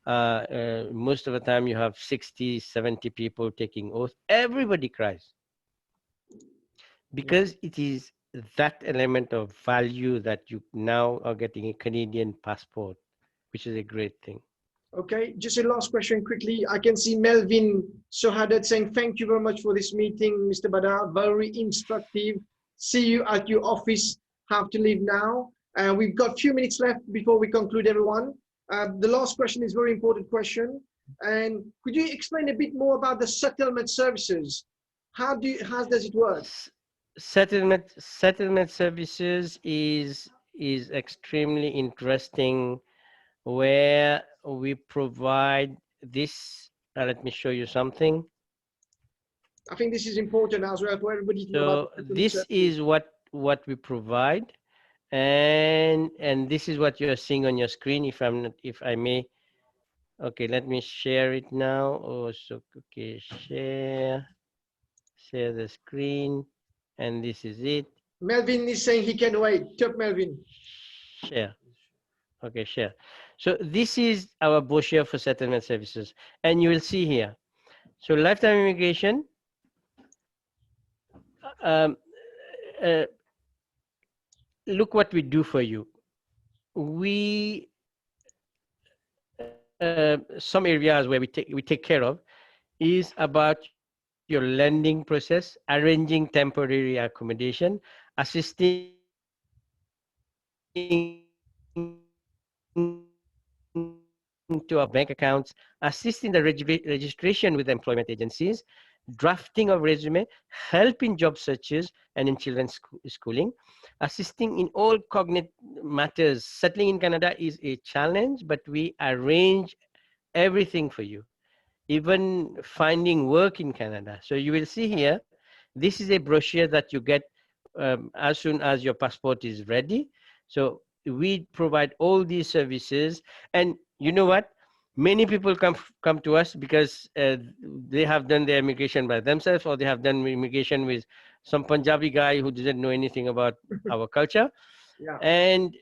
most of the time you have 60, 70 people taking oath. Everybody cries because it is that element of value that you now are getting a Canadian passport, which is a great thing. Okay, just a last question quickly. I can see Melvin Sohadat saying, thank you very much for this meeting, Mr. Badal. Very instructive. See you at your office. Have to leave now. We've got a few minutes left before we conclude, everyone. The last question is a very important question. And could you explain a bit more about the settlement services? How does it work? Settlement services is extremely interesting, where we provide this. Let me show you something. I think this is important as well for everybody to know So about this is what we provide, and this is what you are seeing on your screen. If I may, okay, let me share it now. Oh, so okay, share the screen, and this is it. Melvin is saying he can wait. Top Melvin. Share. Okay, share. So this is our brochure for settlement services, and you will see here. So lifetime immigration, um, uh, look what we do for you. We some areas where we take care of is about your lending process, arranging temporary accommodation, assisting to our bank accounts, assist in the registration with employment agencies, drafting of resume, help in job searches and in children's schooling, assisting in all cognate matters. Settling in Canada is a challenge, but we arrange everything for you, even finding work in Canada. So you will see here, this is a brochure that you get as soon as your passport is ready. So we provide all these services. And you know what? Many people come to us because they have done their immigration by themselves, or they have done immigration with some Punjabi guy who doesn't know anything about our culture. Yeah. And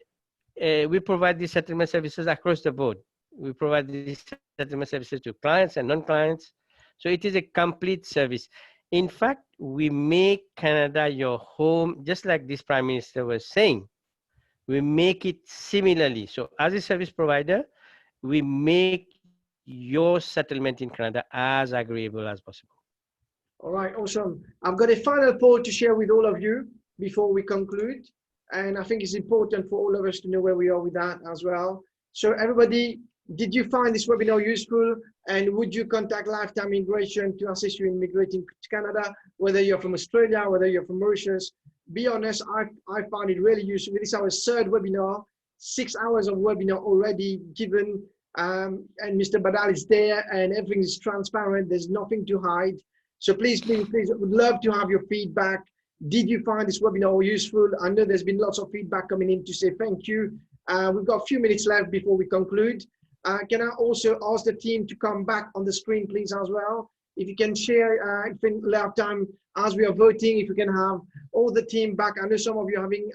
we provide these settlement services across the board. We provide these settlement services to clients and non-clients. So it is a complete service. In fact, we make Canada your home, just like this Prime Minister was saying. We make it similarly. So as a service provider, we make your settlement in Canada as agreeable as possible. All right, awesome. I've got a final thought to share with all of you before we conclude. And I think it's important for all of us to know where we are with that as well. So everybody, did you find this webinar useful? And would you contact Lifetime Immigration to assist you in immigrating to Canada, whether you're from Australia, whether you're from Mauritius? Be honest, I found it really useful. This is our third webinar, 6 hours of webinar already given. And Mr. Badal is there and everything is transparent. There's nothing to hide. So please, please, please, I would love to have your feedback. Did you find this webinar useful? I know there's been lots of feedback coming in to say thank you. We've got a few minutes left before we conclude. Can I also ask the team to come back on the screen, please, as well? If you can share, if in lifetime, as we are voting, if you can have all the team back. I know some of you having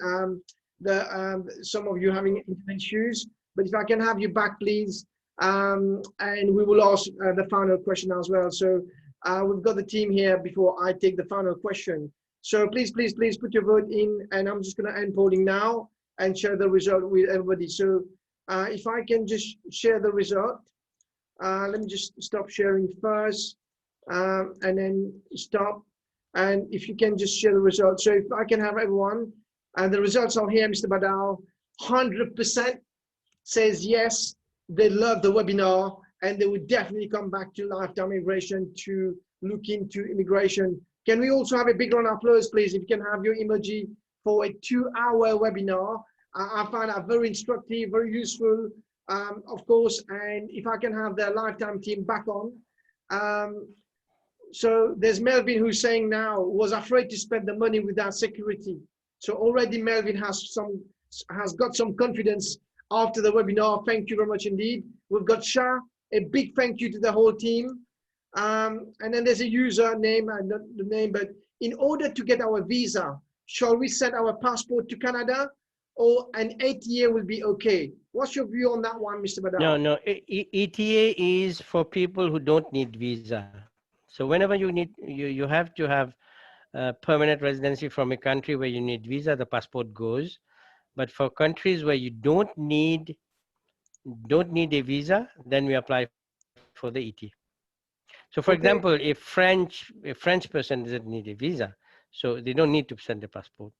some of you having internet issues, but if I can have you back, please. And we will ask the final question as well. So we've got the team here before I take the final question. So please, please, please put your vote in, and I'm just going to end polling now and share the result with everybody. So if I can just share the result, let me just stop sharing first, and then stop. And if you can just share the results. So if I can have everyone, and the results are here, Mr. Badal, 100% says yes, they love the webinar, and they would definitely come back to Lifetime Immigration to look into immigration. Can we also have a big round of applause, please? If you can have your emoji for a 2-hour webinar. I find that very instructive, very useful, of course. And if I can have the Lifetime team back on. So there's Melvin who's saying now, was afraid to spend the money without security. So already Melvin has got some confidence after the webinar. Thank you very much indeed. We've got Shah, a big thank you to the whole team. And then there's a user name, not the name, but in order to get our visa, shall we send our passport to Canada, or an ETA will be okay? What's your view on that one, Mr. Badal? No, ETA is for people who don't need visa. So whenever you need, you have to have permanent residency from a country where you need visa, the passport goes. But for countries where you don't need a visa, then we apply for the ETA. So for example, a French person doesn't need a visa, so they don't need to send a passport.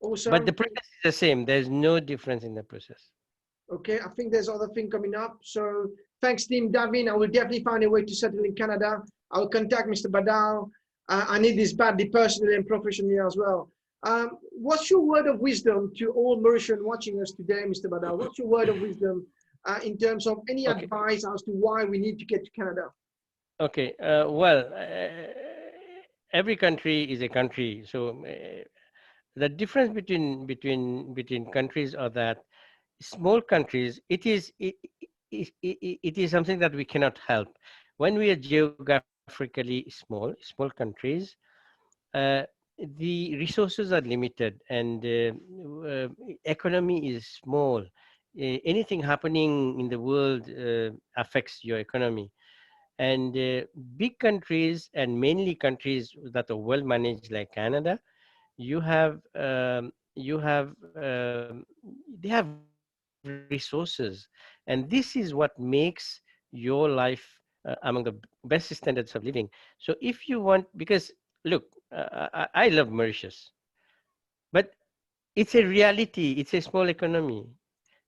Awesome. But the process is the same. There's no difference in the process. Okay, I think there's other thing coming up. So thanks, Team Davin. I will definitely find a way to settle in Canada. I will contact Mr. Badal. I need this badly personally and professionally as well. What's your word of wisdom to all Mauritians watching us today, Mr. Badal? What's your word of wisdom in terms of any advice as to why we need to get to Canada? Okay, well, every country is a country. So the difference between countries are that small countries, it is something that we cannot help. When we are geographically small countries, the resources are limited, and economy is small. Anything happening in the world affects your economy. And big countries, and mainly countries that are well managed like Canada, you have you have they have resources, and this is what makes your life among the best standards of living. So if you want, because look, I love Mauritius, but it's a reality. It's a small economy,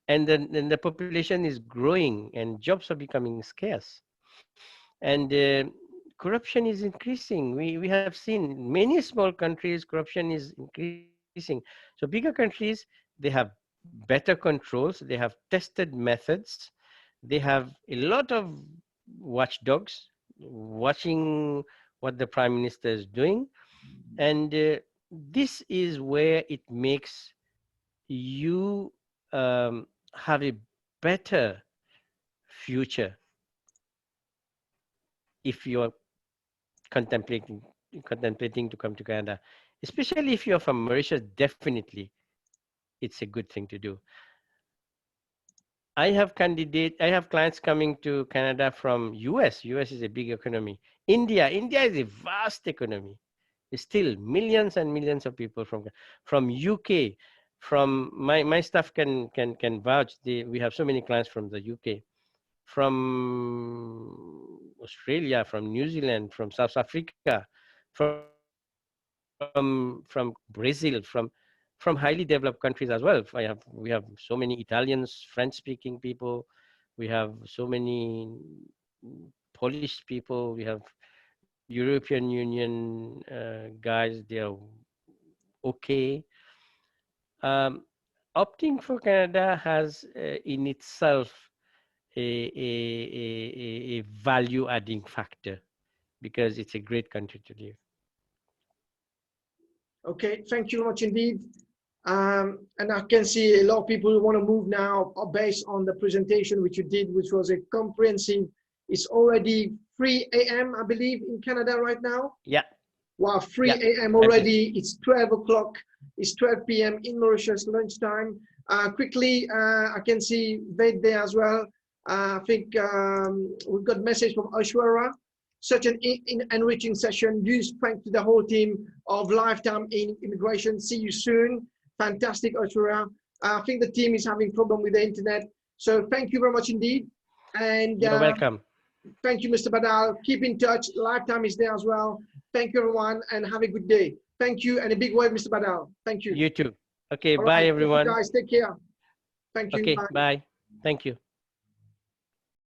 and then the population is growing, and jobs are becoming scarce, and corruption is increasing. We have seen many small countries, corruption is increasing. So bigger countries, they have better controls, they have tested methods, they have a lot of watchdogs watching what the prime minister is doing, and this is where it makes you have a better future if you're contemplating to come to Canada, especially if you're from Mauritius. Definitely, it's a good thing to do. I have clients coming to Canada from US. US is a big economy. India is a vast economy. It's still millions and millions of people from UK. From my staff can vouch. We have so many clients from the UK, from Australia, from New Zealand, from South Africa, from Brazil, from highly developed countries as well. We have so many Italians, French-speaking people. We have so many Polish people. We have European Union guys. They are okay. Opting for Canada has in itself a value-adding factor because it's a great country to live. Okay, thank you very much indeed. And I can see a lot of people want to move now based on the presentation which you did, which was a comprehensive. It's already 3 a.m. I believe in Canada right now. Yeah. Wow, 3 a.m. already. It's 12 o'clock. It's 12 p.m. in Mauritius, lunchtime. Quickly, I can see Ved there as well. I think we've got a message from Ashwara. Such an enriching session. Huge thanks to the whole team of Lifetime in Immigration. See you soon. Fantastic, Ashwara. I think the team is having problem with the internet. So thank you very much indeed. And you're welcome. Thank you, Mr. Badal. Keep in touch. Lifetime is there as well. Thank you, everyone, and have a good day. Thank you, and a big word, Mr. Badal. Thank you. You too. Okay, All bye, right, everyone. guys, take care. Thank you. Okay, bye. Thank you.